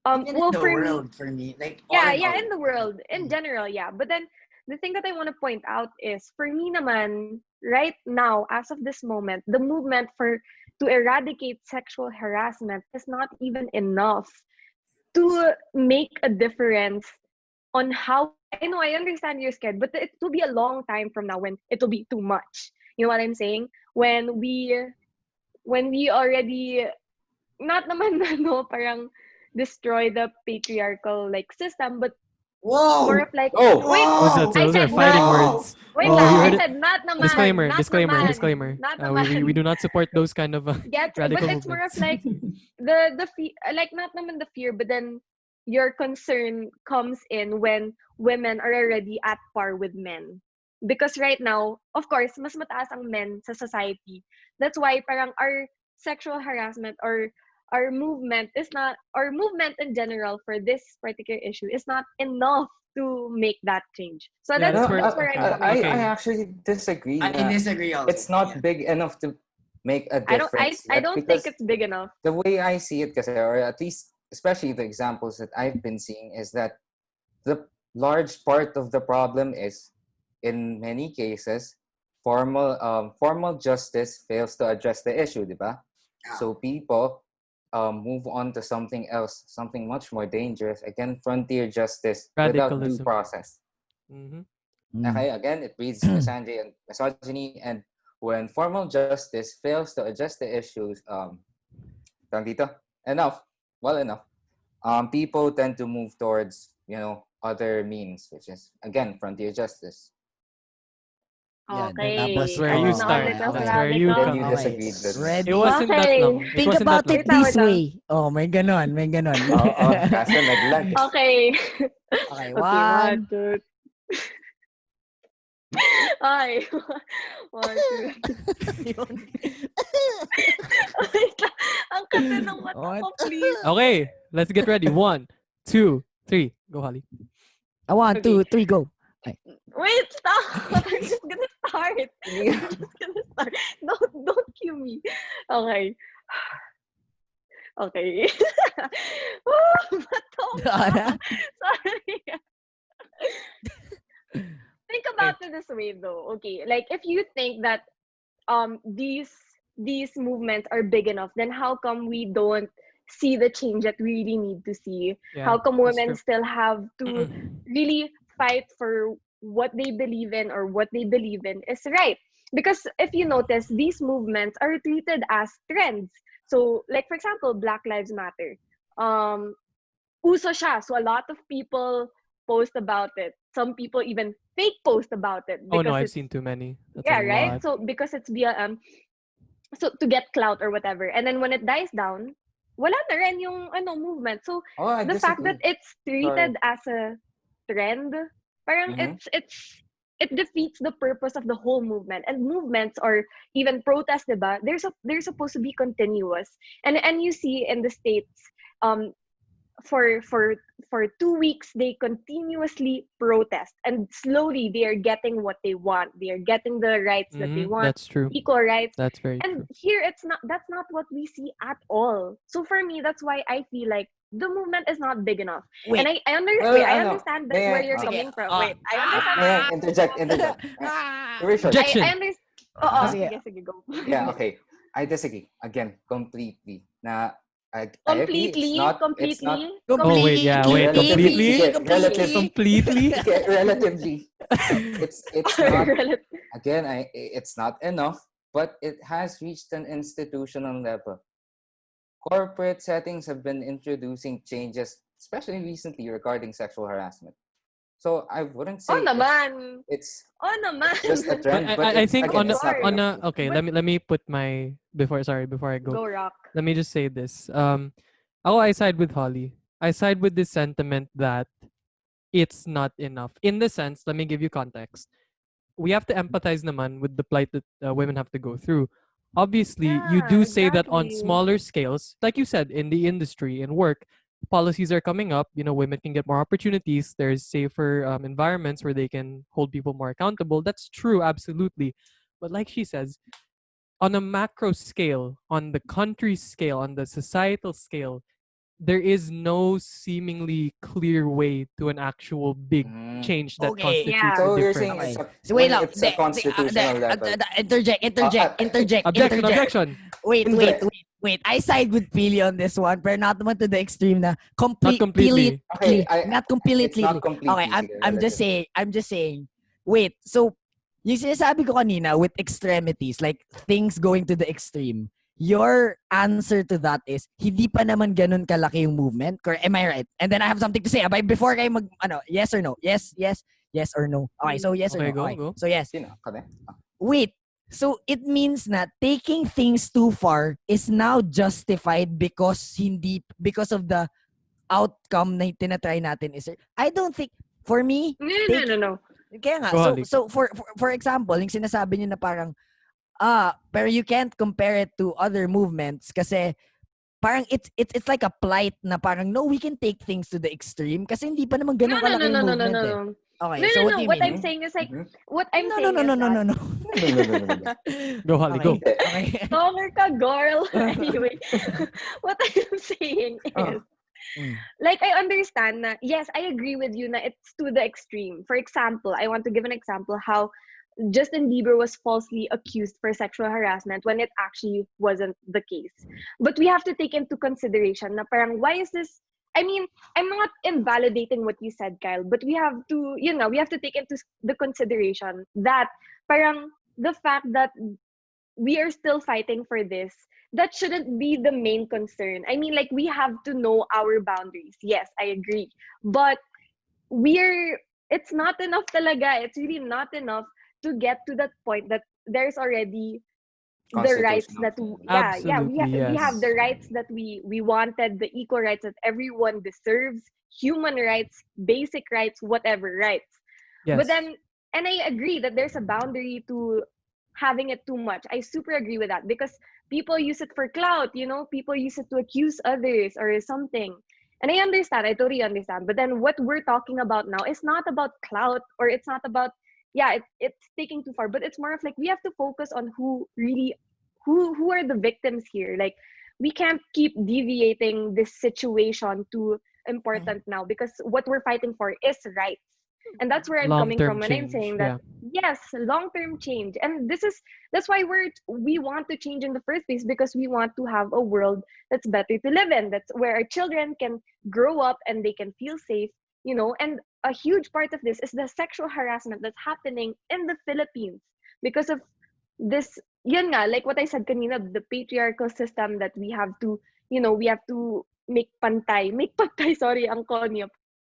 Even well, in the for me, world, for me, like all yeah, in yeah, all. in the world, in general, yeah. But then the thing that I want to point out is, for me naman, right now, as of this moment, the movement to eradicate sexual harassment is not even enough to make a difference on how. I know, I understand you're scared, but it will be a long time from now when it will be too much. You know what I'm saying? When we already, not naman no parang destroy the patriarchal like system, but more Whoa! of like, Oh! wait, Whoa! I Those are said fighting not, Whoa! words. wait Oh, lang, you I heard Whoa! it. said not naman, Disclaimer, not disclaimer, naman, disclaimer. not We naman. do not support those kind of Gets, but radical it's more of movements. like like not naman the fear, but then your concern comes in when women are already at par with men. Because right now, of course, mas mataas ang men sa society. That's why parang our sexual harassment or our movement in general for this particular issue is not enough to make that change. So Yeah, that's that's No, where. that's where I'm Okay, coming I from. okay. actually disagree I na disagree also. it's not Yeah. big enough to make a difference I yet, don't think because it's big enough. the way I see it, kasi, or at least especially the examples that I've been seeing, is that the large part of the problem is, in many cases, formal justice fails to address the issue, di ba? Yeah. So people move on to something else, something much more dangerous. Again, frontier justice without due Radicalism. process. Mm-hmm. Okay, again, it breeds misandry and misogyny, and when formal justice fails to address the issues, tawag dito, enough, well enough, people tend to move towards, you know, other means, which is, again, frontier justice. Yan. That's Okay, where you acknowledge start. as Okay. That's where you Then radical. you come in. Okay. disagreed with me. It Ready? wasn't that Okay. long. It Think wasn't that about long. it Wait lang, this wait lang. way. Oh, may ganon, may ganon. Oo, kaso naglag. Okay. Okay, Okay, one, one. two. Ay. One, two. Wait lang. Ang kate ng mata What? ko, please. Okay, let's get ready. 1, 2, 3. Go, Holly. One, Okay. two, three, go. Wait, stop. I'm just gonna start. I'm just gonna start. Don't cue me. Okay. Okay. Bato ka. Sorry. Think about it this way though. Okay, like if you think that these movements are big enough, then how come we don't see the change that we really need to see? Yeah, How come that's women true. still have to really fight for what they believe in or what they believe in is right? Because if you notice, these movements are treated as trends. So, like for example, Black Lives Matter. Um, uso siya. So a lot of people post about it. Some people even fake post about it Oh no, because I've it's, seen too many. That's a yeah, right. lot. So because it's via so to get clout or whatever, and then when it dies down, wala na rin yung movement. So Oh, I the fact that disagree. it's Sorry. treated as a trend, parang Mhm. it defeats the purpose of the whole movement. And movements or even protests, diba? They're supposed to be continuous. And you see in the states, um, for for for 2 weeks they continuously protest, and slowly they are getting what they want. They are getting the rights that they want, That's true. equal rights. That's very And true. here that's not what we see at all. So for me, that's why I feel like the movement is not big enough. And Wait. wait, I Ano, understand that may where I, you're Sige. coming from. Wait, I understand may where I you're coming interject, from. interject. Very short. Objection. I understand. Oo, Huh? sige, sige, go. Yeah, okay. I disagree. Again, completely. Na, I agree, it's not, Oh wait, yeah, wait. relatively, Completely. sige, Completely. Completely. sige, relatively, it's not, Relative. again, it's not enough, but it has reached an institutional level. Corporate settings have been introducing changes, especially recently, regarding sexual harassment. So I wouldn't Oh say naman. it's Oh naman. it's just a trend, but I it's think again, on it's not Sorry. on enough. a okay, But let me put my before I go. go rock. Let me just say this. I side with Holly. I side with this sentiment that it's not enough. In the sense, let me give you context. We have to empathize naman with the plight that women have to go through. Obviously, you Yeah, do say that on exactly. smaller scales, like you said, in the industry and work, policies are coming up. You know, women can get more opportunities. There's safer environments where they can hold people more accountable. That's true, absolutely. But like she says, on a macro scale, on the country scale, on the societal scale, there is no seemingly clear way to an actual big Mm. change that Okay. constitutes Yeah. a So you're saying difference. Okay. it's a So wait when lang. it's a constitutional level. Interject, Uh, uh, Objection, objection. Wait. Hindi. I side with Pili on this one, but not naman to the extreme na Not completely. Okay, not it's not completely. Okay, completely. Sige, I'm just relative. saying, wait, so yung sinasabi ko kanina with extremities, like things going to the extreme, your answer to that is, hindi pa naman ganun kalaki yung movement. Am I right? And then I have something to say. Before kayo yes or no? Yes or no? Okay, so yes or Okay, no? go, Okay, go. so yes. Sino? Kami? Wait, so it means na taking things too far is now justified because of the outcome na tinatry natin is, I don't think, for me, No, no, no, taking, no. kaya nga, Go, Holly. so for example, yung sinasabi niyo na parang, pero you can't compare it to other movements kasi parang it's like a plight na parang, no, we can take things to the extreme kasi hindi pa naman No, ganun no, no, kalaki no, yung no, no, movement no, eh. no. Okay, No, so no, what no. do you What I'm mean? saying is like, Mhm. what I'm No, saying is that No. Go, Holly, Okay. go. Okay. stronger ka, girl. Anyway, what I'm saying Oh. is, Mm. like, I understand na, yes, I agree with you na it's to the extreme. For example, I want to give an example how Justin Bieber was falsely accused for sexual harassment when it actually wasn't the case. But we have to take into consideration na parang, why is this? I mean, I'm not invalidating what you said, Kyle, but we have to, we have to take into the consideration that parang the fact that we are still fighting for this, that shouldn't be the main concern. I mean, like, we have to know our boundaries. Yes, I agree. But it's not enough talaga. It's really not enough to get to that point that there's already the rights Constitutional. that Absolutely, we have the yes. rights that we wanted, the equal rights that everyone deserves, human rights, basic rights, whatever rights. But Yes. then, and I agree that there's a boundary to having it too much. I super agree with that because people use it for clout, people use it to accuse others or something. And I totally understand. But then what we're talking about now is not about clout, or it's not about, it's taking too far, but it's more of like we have to focus on who are the victims here. Like, we can't keep deviating this situation to important now because what we're fighting for is rights. And that's where I'm Long coming term from when I'm change. saying that, Yeah. yes, long-term change. And that's why we want to change in the first place, because we want to have a world that's better to live in. That's where our children can grow up and they can feel safe, and a huge part of this is the sexual harassment that's happening in the Philippines because of this, yun nga, like what I said kanina, the patriarchal system that we have to, we have to make pantay, sorry, ang konyo.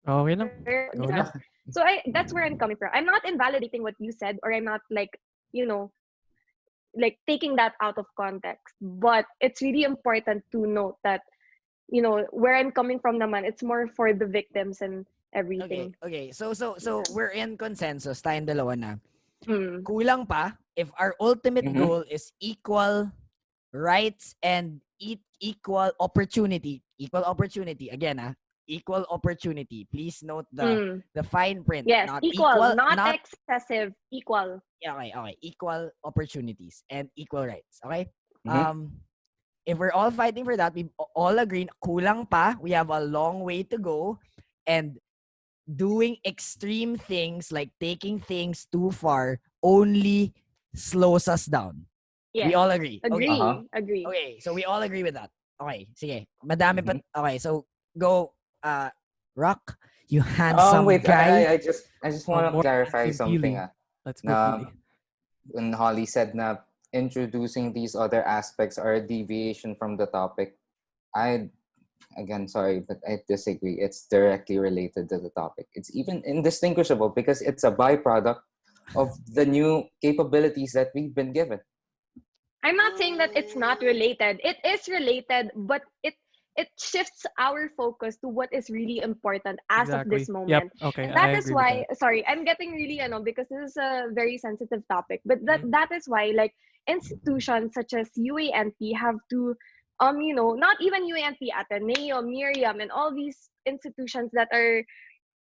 Okay lang. Go lang. So that's where I'm coming from. I'm not invalidating what you said, or I'm not like, you know, like taking that out of context. But it's really important to note that, where I'm coming from naman, it's more for the victims and everything. Okay. So we're in consensus, tayong dalawa na. Mm. Kulang pa if our ultimate Mhm. goal is equal rights and equal opportunity. Equal opportunity. Again, equal opportunity. Please note Mm. the fine print. Yes, Not equal, equal, not not excessive, equal. okay. Equal opportunities and equal rights. Okay? Mhm. If we're all fighting for that, we all agree, kulang pa. We have a long way to go. And doing extreme things like taking things too far only slows us down. We Yes. all agree. Agree. Uh-huh. Agree. Okay, so we all agree with that. Okay, sige. Madami pa. Mhm. Okay, so go, Rock, you handsome Wait, guy. I just want to More clarify handsome something. Pili. Let's go, Na Pili. when Holly said na introducing these other aspects are a deviation from the topic, I again, sorry, but I disagree. It's directly related to the topic. It's even indistinguishable because it's a byproduct of the new capabilities that we've been given. I'm not saying that it's not related. It is related, but it shifts our focus to what is really important as of this Exactly. Yep. moment. Okay, And I that is agree with why, that. sorry, I'm getting really because this is a very sensitive topic, but that is why like institutions such as UANP have to not even UANP, Ateneo, Miriam, and all these institutions that are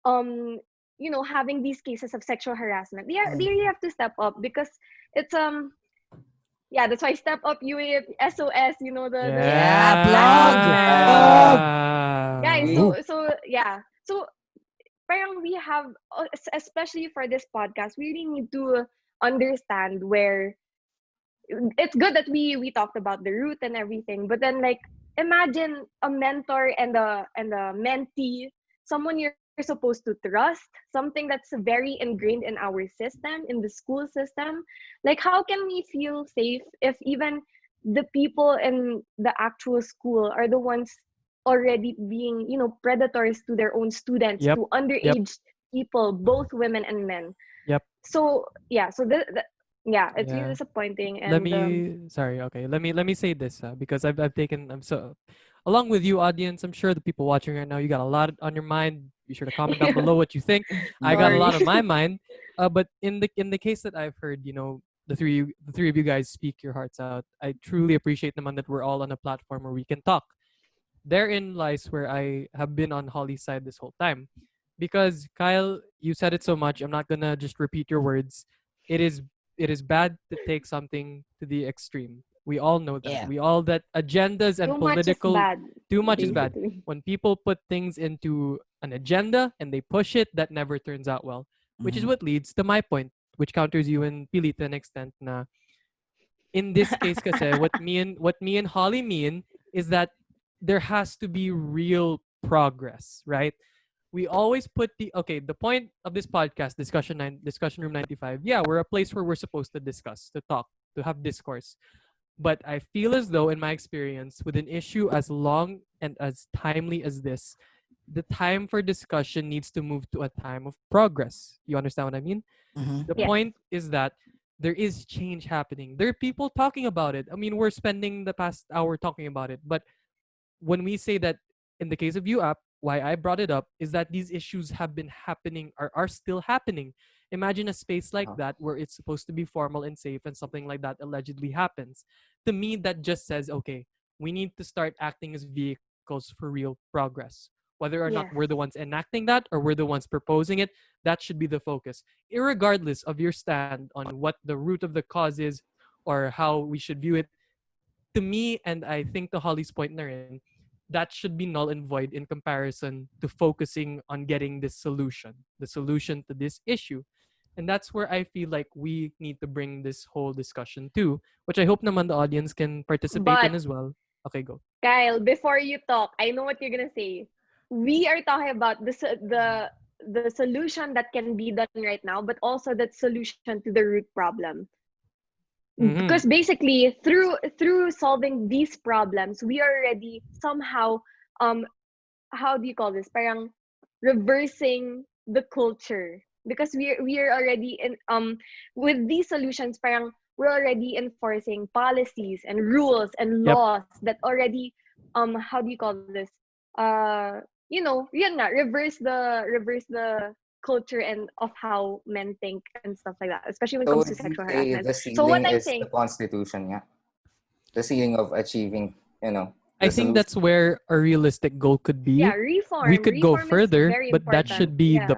um having these cases of sexual harassment. They really have to step up because it's yeah, that's why Step Up UA SOS, Yeah, the plug! hashtag. Plug! Guys, Yeah. so yeah. So parang we have especially for this podcast, we really need to understand where it's good that we talked about the root and everything, but then like imagine a mentor and a mentee, someone you're supposed to trust, something that's very ingrained in our system, in the school system. Like how can we feel safe if even the people in the actual school are the ones already being, predators to their own students, Yep. to Yep. underage people, both women and men. Yep. So yeah, so yeah, it's really Yeah. disappointing. Let And me sorry, okay. Let me say this because I've taken I'm so along with you audience, I'm sure the people watching right now, you got a lot on your mind. Be sure to comment down below what you think. I got a sorry. lot on my mind. But in the case that I've heard, the three of you guys speak your hearts out. I truly appreciate the man that we're all on a platform where we can talk. Therein lies where I have been on Holly's side this whole time. Because Kyle, you said it so much, I'm not gonna just repeat your words. It is it is bad to take something to the extreme. We all know that. Yeah. We all that agendas and Too much is political bad, too much is bad. basically. When people put things into an agenda and they push it, that never turns out well. Which is Mhm. what leads to my point, which counters you and Pili to an extent na in this case kasi what me and Holly mean is that there has to be real progress, right? We always put the point of this podcast, discussion room 95. Yeah, we're a place where we're supposed to discuss, to talk, to have discourse. But I feel as though in my experience with an issue as long and as timely as this, the time for discussion needs to move to a time of progress. You understand what I mean? Mhm. The Yes. point is that there is change happening. There are people talking about it. I mean, we're spending the past hour talking about it. But when we say that in the case of UApp, why I brought it up is that these issues have been happening, are still happening. Imagine a space like Oh. that where it's supposed to be formal and safe and something like that allegedly happens. To me, that just says, okay, we need to start acting as vehicles for real progress. Whether or not Yes. we're the ones enacting that or we're the ones proposing it, that should be the focus. Irregardless of your stand on what the root of the cause is or how we should view it, to me, and I think to Holly's point na rin, that should be null and void in comparison to focusing on getting this solution, the solution to this issue. And that's where I feel like we need to bring this whole discussion to, which I hope naman the audience can participate But in as well. Okay, go. Kyle, before you talk, I know what you're gonna say. We are talking about the solution that can be done right now, but also that solution to the root problem. Mm-hmm. Because basically, through solving these problems, we are already somehow how do you call this? Parang reversing the culture, because we are already in with these solutions. Parang we're already enforcing policies and rules and Yep. laws that already how do you call this? Yun nga, reverse the culture and of how men think and stuff like that, especially when it So comes to would you sexual say harassment. the So what ceiling I'm is saying, the Constitution, yeah? The ceiling of achieving, I the think solution. that's where a realistic goal could yeah, be. We reform could go reform is further, very but that important. should be Yeah.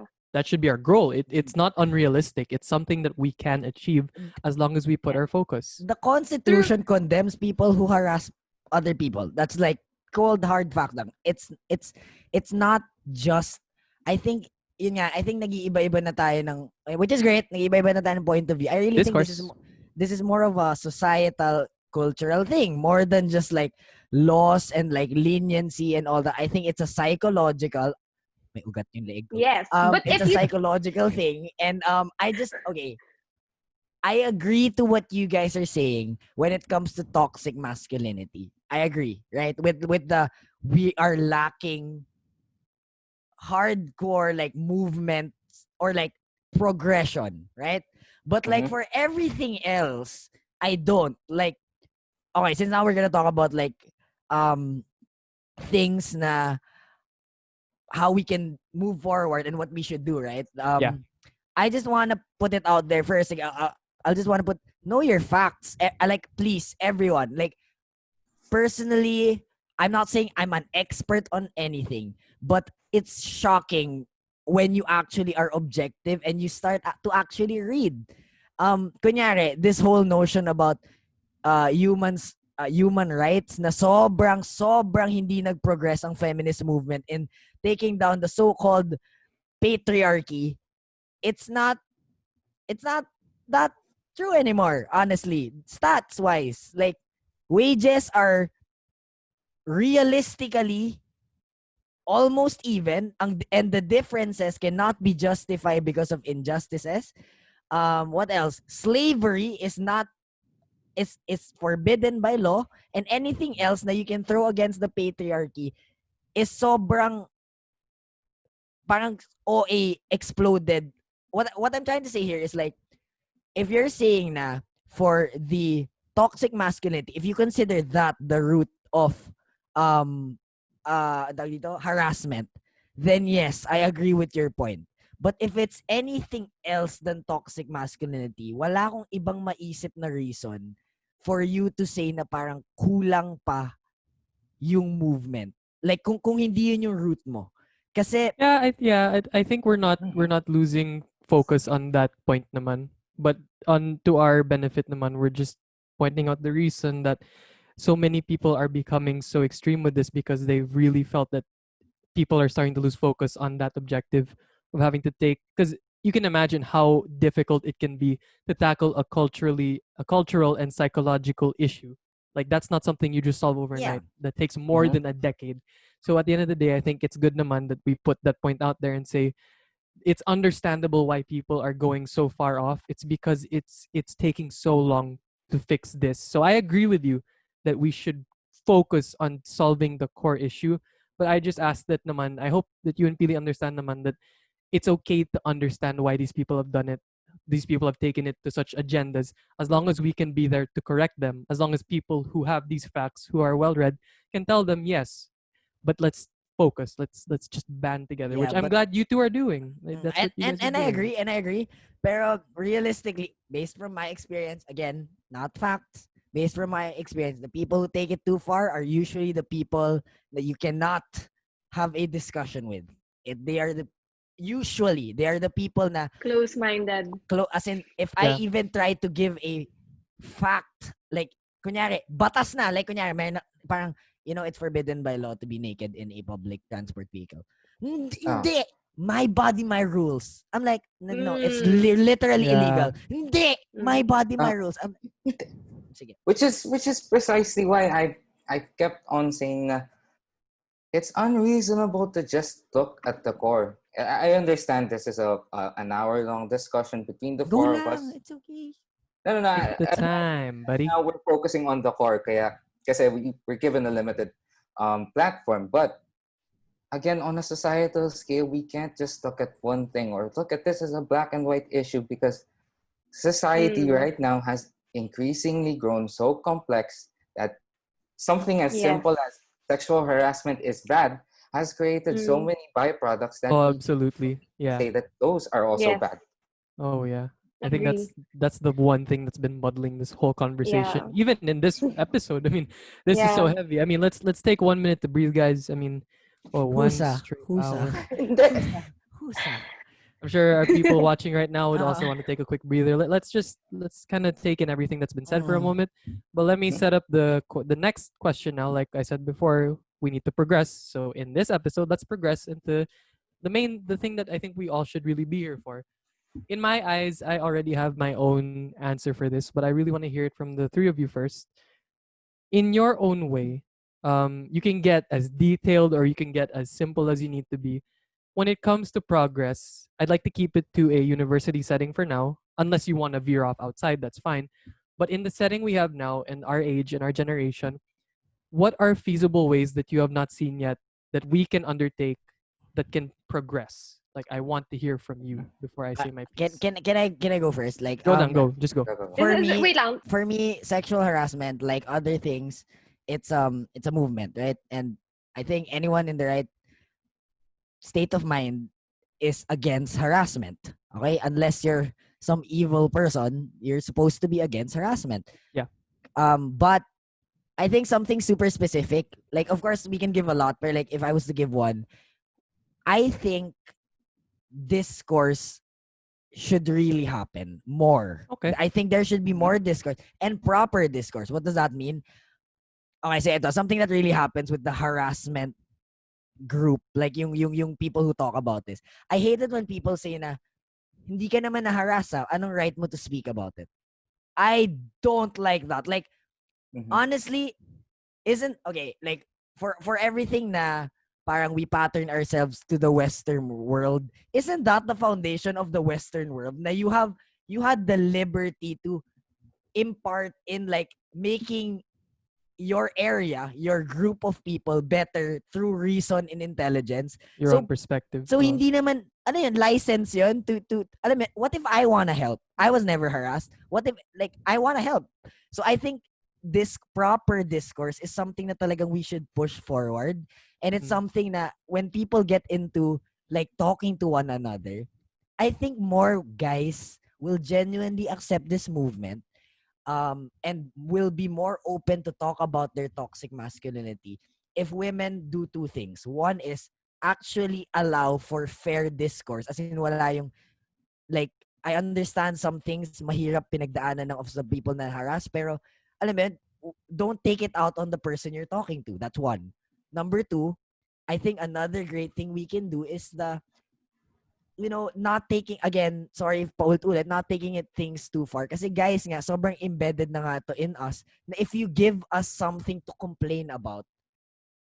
our goal. It's not unrealistic. It's something that we can achieve as long as we put Yeah. our focus. The Through Constitution condemns people who harass other people. That's like cold hard fact lang. It's not just, I think yun nga, I think nag-iiba-iba na tayo ng, which is great, nag-iiba-iba na tayo ng point of view. I really think Discourse. this is more of a societal cultural thing more than just like laws and like leniency and all that. I think it's a psychological, may ugat yung leeg ko. yes, but It's if a you psychological thing, and I agree to what you guys are saying when it comes to toxic masculinity. I agree, right? With the we are lacking hardcore like movement or like progression, right? But like Mm-hmm. for everything else, I don't like. Okay, since now we're gonna talk about like um things na how we can move forward and what we should do, right? Yeah. I just want to put it out there first. Like, I'll just want to put know your facts. Like, please, everyone. Like, personally, I'm not saying I'm an expert on anything, but it's shocking when you actually are objective and you start to actually read. Kunyari, this whole notion about human rights na sobrang hindi nag-progress ang feminist movement in taking down the so-called patriarchy. It's not that true anymore, honestly. Stats wise, like wages are realistically almost even, and the differences cannot be justified because of injustices. What else? Slavery is forbidden by law, and anything else that you can throw against the patriarchy is sobrang parang OA exploded. What I'm trying to say here is like, if you're saying na for the toxic masculinity, if you consider that the root of um harassment, then yes, I agree with your point. But if it's anything else than toxic masculinity, wala akong ibang maisip na reason for you to say na parang kulang pa yung movement. Like kung hindi yun yung root mo. Kasi I think we're not losing focus on that point naman. But on to our benefit naman, we're just pointing out the reason that so many people are becoming so extreme with this because they really felt that people are starting to lose focus on that objective of having to take, because you can imagine how difficult it can be to tackle a cultural and psychological issue. Like that's not something you just solve yeah. overnight. That takes more Mm-hmm. than a decade. So at the end of the day, I think it's good naman that we put that point out there and say it's understandable why people are going so far off. It's because it's taking so long to fix this. So I agree with you that we should focus on solving the core issue. But I just ask that naman, I hope that you and Pili understand naman that it's okay to understand why these people have done it. These people have taken it to such agendas. As long as we can be there to correct them, as long as people who have these facts, who are well read, can tell them yes, but let's focus. Let's just band together, Yeah, which I'm but glad you two are doing. Like, that's and, what you and guys are and I doing. agree, Pero realistically, based from my experience, again, not facts, based from my experience, the people who take it too far are usually the people that you cannot have a discussion with. They are the people na Close-minded. as in, if I Yeah. even try to give a fact, like kunyari batas na, like kunyari parang it's forbidden by law to be naked in a public transport vehicle. Oh. Hindi. My body, my rules. I'm like, no, it's Mm. literally Yeah. illegal. Hindi. My body, my Uh, rules. Sige. which is precisely why I kept on saying na it's unreasonable to just look at the core. I understand this is an hour long discussion between the Go four of lang. us. It's okay. No, no, no. Take the time, buddy. Now we're focusing on the core, kaya kasi we're given a limited platform. But again, on a societal scale, we can't just look at one thing or look at this as a black and white issue, because society Mm. right now has increasingly grown so complex that something as Yes. simple as sexual harassment is bad has created so Mm. many byproducts that Oh, we absolutely. Yeah. say that those are also Yes. bad. Oh, yeah. I think Agree. that's the one thing that's been muddling this whole conversation. Yeah. Even in this episode, I mean, this is so Yeah. heavy. I mean, let's take 1 minute to breathe, guys. I mean, oh, one Husa. straight Husa. hour. Husa. I'm sure our people watching right now would also Uh, want to take a quick breather. Let's kind of take in everything that's been said for a Mm. moment. But let me set up the next question now. Like I said before, we need to progress. So in this episode, let's progress into the thing that I think we all should really be here for. In my eyes, I already have my own answer for this, but I really want to hear it from the three of you first. In your own way, you can get as detailed or you can get as simple as you need to be. When it comes to progress, I'd like to keep it to a university setting for now, unless you want to veer off outside, that's fine. But in the setting we have now, in our age and our generation, what are feasible ways that you have not seen yet that we can undertake that can progress? Like, I want to hear from you before I say my piece. Can I go first? Like Go, Dan, go. Just go. Go, go, go. for Is me wait lang. for me, sexual harassment, like other things, it's a movement, right? And I think anyone in the right state of mind is against harassment. Okay? Unless you're some evil person, you're supposed to be against harassment. Yeah. But I think something super specific, like of course we can give a lot, but like if I was to give one, I think discourse should really happen more. Okay. I think there should be more discourse and proper discourse. What does that mean? Okay, say ito, something that really happens with the harassment group, like yung people who talk about this. I hate it when people say na, hindi ka naman na-harass, anong right mo to speak about it? I don't like that. Like, honestly, isn't, okay, like, for everything na parang we pattern ourselves to the Western world, isn't that the foundation of the Western world? Na you had the liberty to impart in like making your area, your group of people better through reason and intelligence. Your own perspective. So hindi naman, ano yun, license yun to alam mo, what if I wanna help? I was never harassed. What if, like, I wanna help? So I think this proper discourse is something that talagang we should push forward. And it's something that when people get into, like, talking to one another, I think more guys will genuinely accept this movement, and will be more open to talk about their toxic masculinity if women do two things. One is actually allow for fair discourse. As in, wala yung, like, I understand some things mahirap pinagdaanan ng of the people na harass, pero alam mo yun, don't take it out on the person you're talking to. That's one. Number two, I think another great thing we can do is not taking, again, sorry, paulit-ulit, not taking it things too far. Kasi guys nga, sobrang embedded na nga to in us na if you give us something to complain about,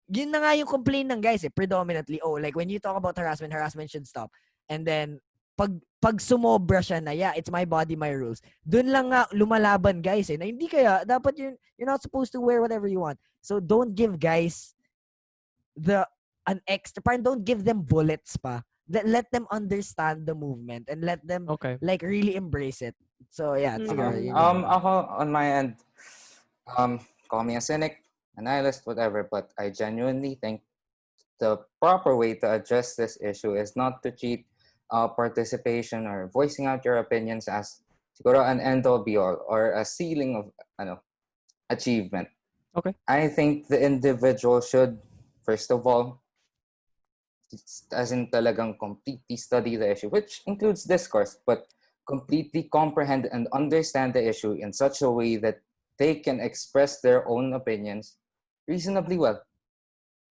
yun na nga yung complain ng guys predominantly. Oh, like when you talk about harassment should stop. And then, pag sumobra siya na, yeah, it's my body, my rules. Dun lang nga lumalaban guys na hindi kaya, dapat you're not supposed to wear whatever you want. So don't give guys an extra, parang don't give them bullets pa. Let them understand the movement and let them like really embrace it. So yeah, siguro. Ako on my end, call me a cynic, a nihilist, whatever, but I genuinely think the proper way to address this issue is not to treat participation or voicing out your opinions as siguro an end-all be-all or a ceiling of achievement. Okay. I think the individual should, first of all, as in talagang completely study the issue, which includes discourse, but completely comprehend and understand the issue in such a way that they can express their own opinions reasonably well.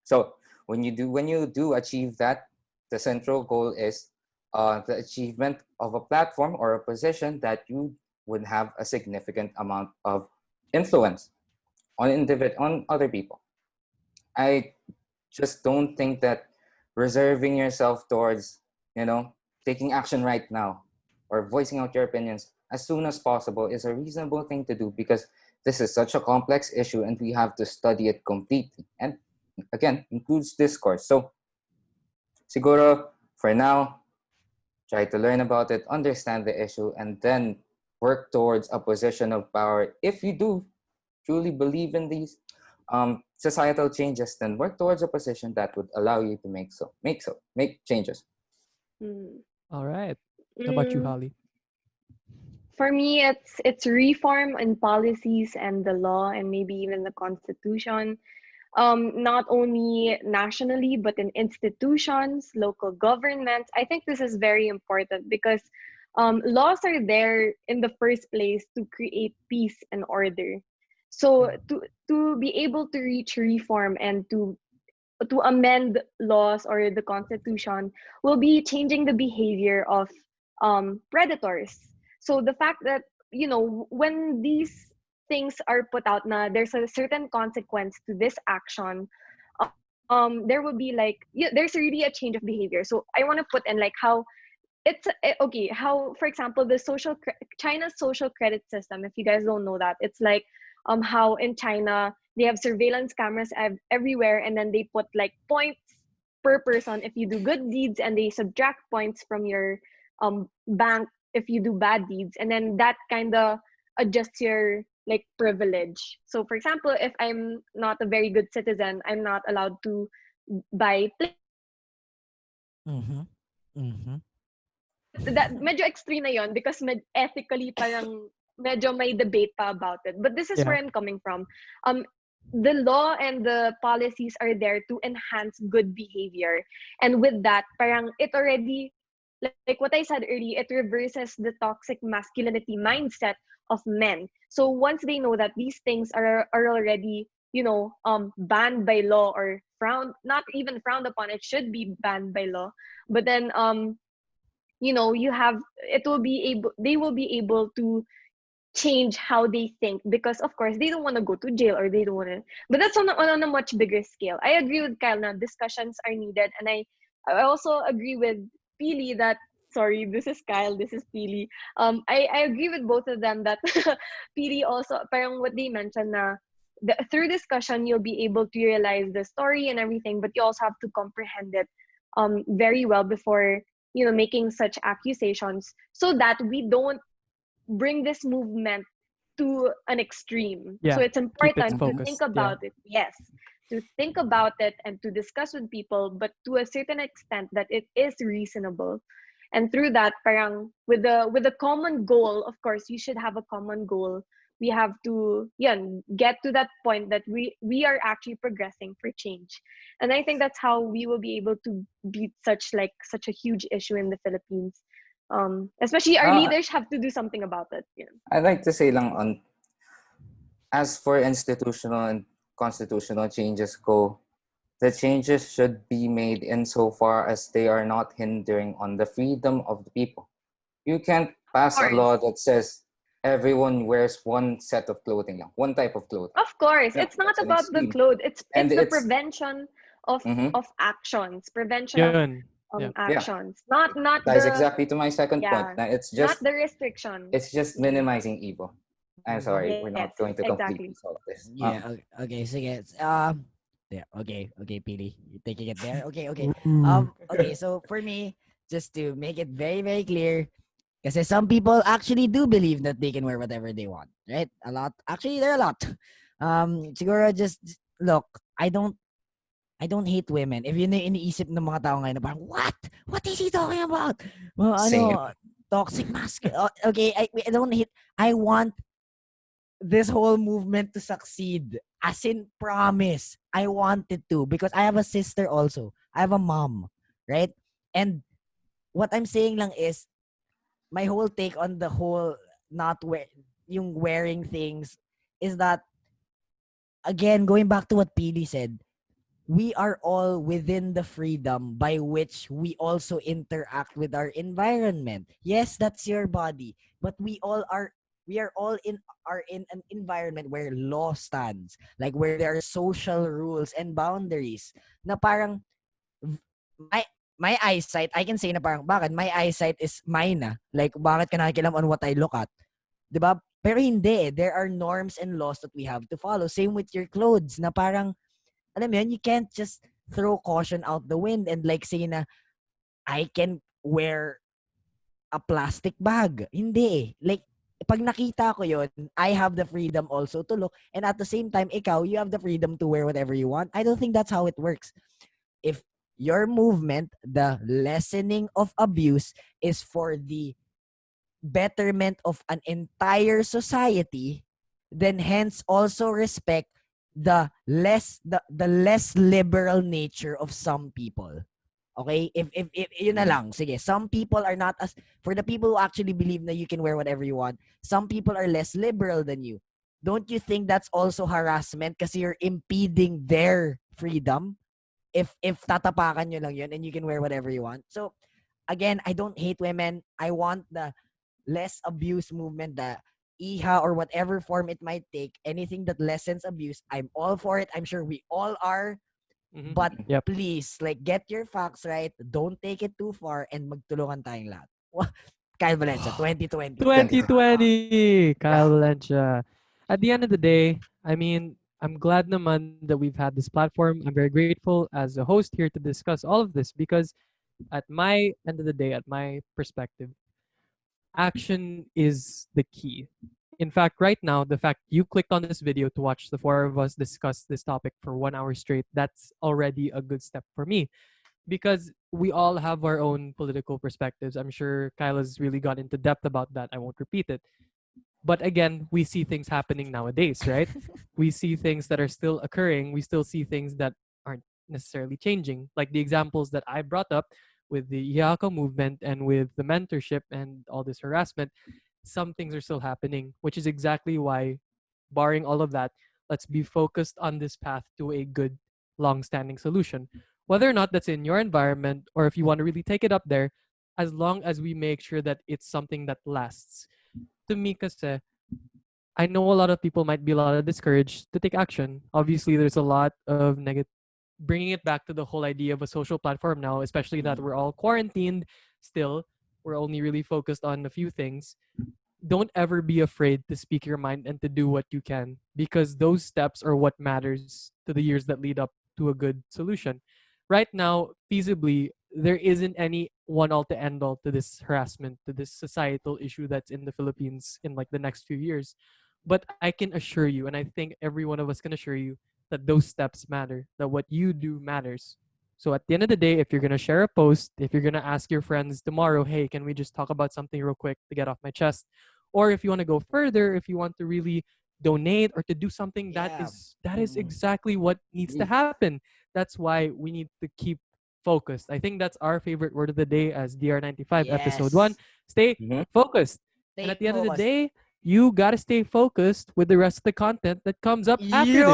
So when you do achieve that, the central goal is the achievement of a platform or a position that you would have a significant amount of influence on other people. I just don't think that reserving yourself towards, taking action right now or voicing out your opinions as soon as possible is a reasonable thing to do, because this is such a complex issue and we have to study it completely. And again, includes discourse. So siguro for now, try to learn about it, understand the issue, and then work towards a position of power. If you do truly believe in these societal changes, then work towards a position that would allow you to make changes. All right. How about you, Holly? For me, it's reform in policies and the law and maybe even the constitution. Not only nationally but in institutions, local governments. I think this is very important because laws are there in the first place to create peace and order. So to be able to reach reform and to amend laws or the constitution will be changing the behavior of predators. So the fact that when these things are put out na there's a certain consequence to this action, there will be there's really a change of behavior. So I want to put in like how it's how, for example, the China's social credit system, if you guys don't know that, it's like how in China they have surveillance cameras everywhere, and then they put like points per person if you do good deeds, and they subtract points from your bank if you do bad deeds, and then that kind of adjusts your like privilege. So for example, if I'm not a very good citizen, I'm not allowed to buy Mm-hmm. Mm-hmm. that. Medyo extreme na yon because ethically parang medyo may debate pa about it. But this is Yeah. where I'm coming from. The law and the policies are there to enhance good behavior, and with that parang it already, like what I said earlier, it reverses the toxic masculinity mindset of men. So once they know that these things are already, banned by law, or frowned, not even frowned upon, it should be banned by law. But then you have, they will be able to change how they think, because of course they don't want to go to jail, or they don't want to. But that's on a much bigger scale. I agree with Kyle na discussions are needed, and I also agree with Pili that, sorry, this is Kyle, this is Pili. I agree with both of them that Pili also parang what they mentioned na through discussion you'll be able to realize the story and everything, but you also have to comprehend it very well before making such accusations, so that we don't bring this movement to an extreme. Yeah. So it's Keep it important to think focused. Yeah. about it. Yes, to think about it and to discuss with people, but to a certain extent that it is reasonable. And through that, parang with a common goal, of course, we should have a common goal. We have to get to that point that we are actually progressing for change. And I think that's how we will be able to beat such a huge issue in the Philippines. Especially our Uh, leaders have to do something about it. I'd like to say lang on, as for institutional and constitutional changes go, the changes should be made insofar as they are not hindering on the freedom of the people. You can't pass a law that says everyone wears one set of clothing lang, one type of clothing. Of course, No, it's not that's an about the extreme. clothes. It's And the it's prevention of mhm, actions, prevention of Yun. Yeah. yeah, actions, not ties the exactly to my second point. yeah, Na not the restriction. it's just Mm. minimizing evil. I'm Mm-hmm. sorry, we're Yes, not going to exactly. completely solve this. Yeah. Okay. Sige. There. Okay. Okay, Pili. You taking it there? Okay. Okay. Ooh. Okay. So for me, just to make it very, very clear, because some people actually do believe that they can wear whatever they want, right? A lot. Actually, there are a lot. Siguro just look. I don't hate women. If yun na yung iniisip ng mga tao ngayon, na parang, what? What is he talking about? Well, Same. toxic masculine. Okay, I don't hate. I want this whole movement to succeed. As in, promise. I wanted to. Because I have a sister also. I have a mom. Right? And what I'm saying lang is, my whole take on the whole not wear yung wearing things is that, again, going back to what Pili said, we are all within the freedom by which we also interact with our environment. Yes, that's your body, but we are all in an environment where law stands, like where there are social rules and boundaries. Na parang my my eyesight, I can say na parang bakit my eyesight is mine na. Like bakit ka nakikialam on what I look at? 'Di ba? Pero hindi, there are norms and laws that we have to follow. Same with your clothes na parang alam mo yun, you can't just throw caution out the wind and like say na, I can wear a plastic bag. Hindi eh. Like, pag nakita ko yun, I have the freedom also to look. And at the same time, ikaw, you have the freedom to wear whatever you want. I don't think that's how it works. If your movement, the lessening of abuse, is for the betterment of an entire society, then hence also respect the less liberal nature of some people. Okay? If yun na lang. Sige, some people are not as, for the people who actually believe that you can wear whatever you want, some people are less liberal than you. Don't you think that's also harassment kasi you're impeding their freedom? If tatapakan nyo lang yun and you can wear whatever you want. So, again, I don't hate women. I want the less abuse movement, the IHA or whatever form it might take, anything that lessens abuse, I'm all for it. I'm sure we all are. Mhm. But Yep. please, like, get your facts right. Don't take it too far and magtulungan tayong lahat. Kyle Valencia, 2020. 2020. Kyle Valencia. at the end of the day, I mean, I'm glad naman that we've had this platform. I'm very grateful as a host here to discuss all of this because at my end of the day, at my perspective, action is the key. In fact, right now, the fact you clicked on this video to watch the four of us discuss this topic for 1 hour straight, that's already a good step for me because we all have our own political perspectives. I'm sure Kyla's really got into depth about that. I won't repeat it. But again, we see things happening nowadays, right? We see things that are still occurring. We still see things that aren't necessarily changing. Like the examples that I brought up with the HijaAko movement and with the mentorship and all this harassment, some things are still happening, which is exactly why, barring all of that, let's be focused on this path to a good, long standing solution. Whether or not that's in your environment or if you want to really take it up there, as long as we make sure that it's something that lasts. To me, kasi, I know a lot of people might be a lot of discouraged to take action. Obviously, there's a lot of negative. Bringing it back to the whole idea of a social platform now, especially that we're all quarantined still, we're only really focused on a few things. Don't ever be afraid to speak your mind and to do what you can because those steps are what matters to the years that lead up to a good solution. Right now, feasibly, there isn't any one all to end all to this harassment, to this societal issue that's in the Philippines in like the next few years. But I can assure you, and I think every one of us can assure you, that those steps matter, that what you do matters. So at the end of the day, if you're gonna share a post, if you're gonna ask your friends tomorrow, hey, can we just talk about something real quick to get off my chest? Or if you want to go further, if you want to really donate or to do something Yeah. that is exactly what needs to happen. That's why we need to keep focused. I think that's our favorite word of the day as DR95 episode 1. Yes. Stay Mhm. focused. And Stay at the end of the focused. day, you got to stay focused with the rest of the content that comes up after this. Yo!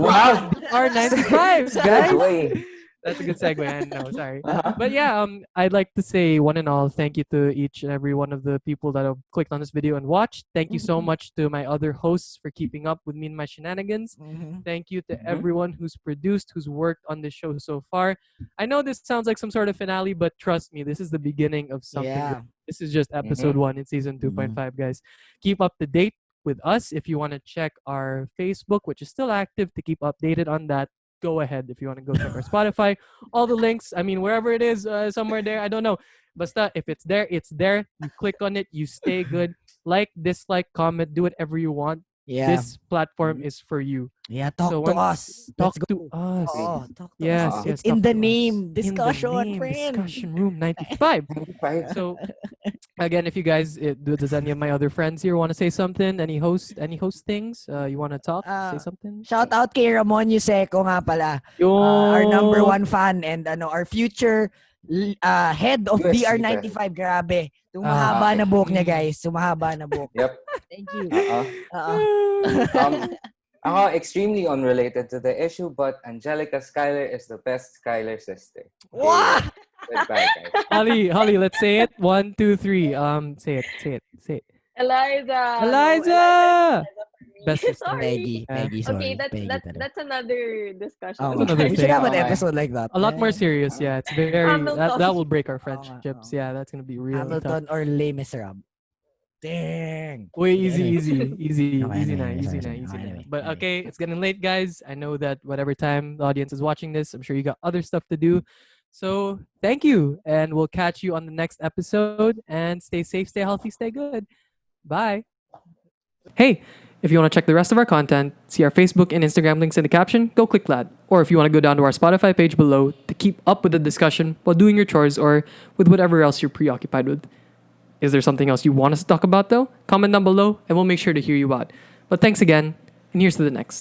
Wow. DR95, guys. Segue. That's a good segue. I know, sorry. Uh-huh. But yeah, I'd like to say one and all, thank you to each and every one of the people that have clicked on this video and watched. Thank you so much to my other hosts for keeping up with me and my shenanigans. Mhm. Thank you to Mhm. everyone who's produced, who's worked on this show so far. I know this sounds like some sort of finale, but trust me, this is the beginning of something Yeah. great. This is just episode Mhm. 1 in season 2.5, guys. Keep up to date with us. If you want to check our Facebook, which is still active, to keep updated on that, go ahead. If you want to go check our Spotify, all the links, I mean, wherever it is, somewhere there, I don't know. Basta, if it's there, it's there. You click on it, you stay good. Like, dislike, comment, do whatever you want. Yeah. This platform Mhm. is for you. Yeah, So talk to once us. talk Let's to go. us. Oh, talk to us. Yes, Uh-uh. yes, It's in talk the to us. name. In the Discussion, name, friend. discussion room 95. 95. So again, if you guys, does any of my other friends here want to say something? Any host things? You want to talk? Say something? Shout out kay Ramon Yuseco nga pala. Our number Yo. one fan and our future head of US speaker. DR95. Grabe. Ah, Tumahaba na Okay. buhok niya, guys. Sumahaba na buhok. Yep. Thank you. Uh-uh. Oo. Ako, extremely unrelated to the issue, but Angelica Schuyler is the best Schuyler sister. Wow! Period. Goodbye, guys. Holly, let's say it. 1, 2, 3. Say it. Eliza. No, Eliza! Eliza for me. Best sister. Sorry. Yeah. Peggy, Okay, sorry. Peggy talaga. that's another discussion. Oo That's nga. another We should thing. have an Okay. episode like that. A lot more Eh. serious. Yeah, it's very that Hamilton. will break our Oo nga, friendships. oo. Yeah, that's gonna be really tough. Hamilton or Les Miserables. Dang. Wait, Sige, easy, anyway. easy Anyway, now, sorry, easy sorry. now, easy now. Anyway, But anyway. okay, it's getting late, guys. I know that whatever time the audience is watching this, I'm sure you got other stuff to do. So thank you, and we'll catch you on the next episode. And stay safe, stay healthy, stay good. Bye. Hey, if you want to check the rest of our content, see our Facebook and Instagram links in the caption, go click that. Or if you want to go down to our Spotify page below to keep up with the discussion while doing your chores or with whatever else you're preoccupied with. Is there something else you want us to talk about though? Comment down below and we'll make sure to hear you out. But thanks again, and here's to the next.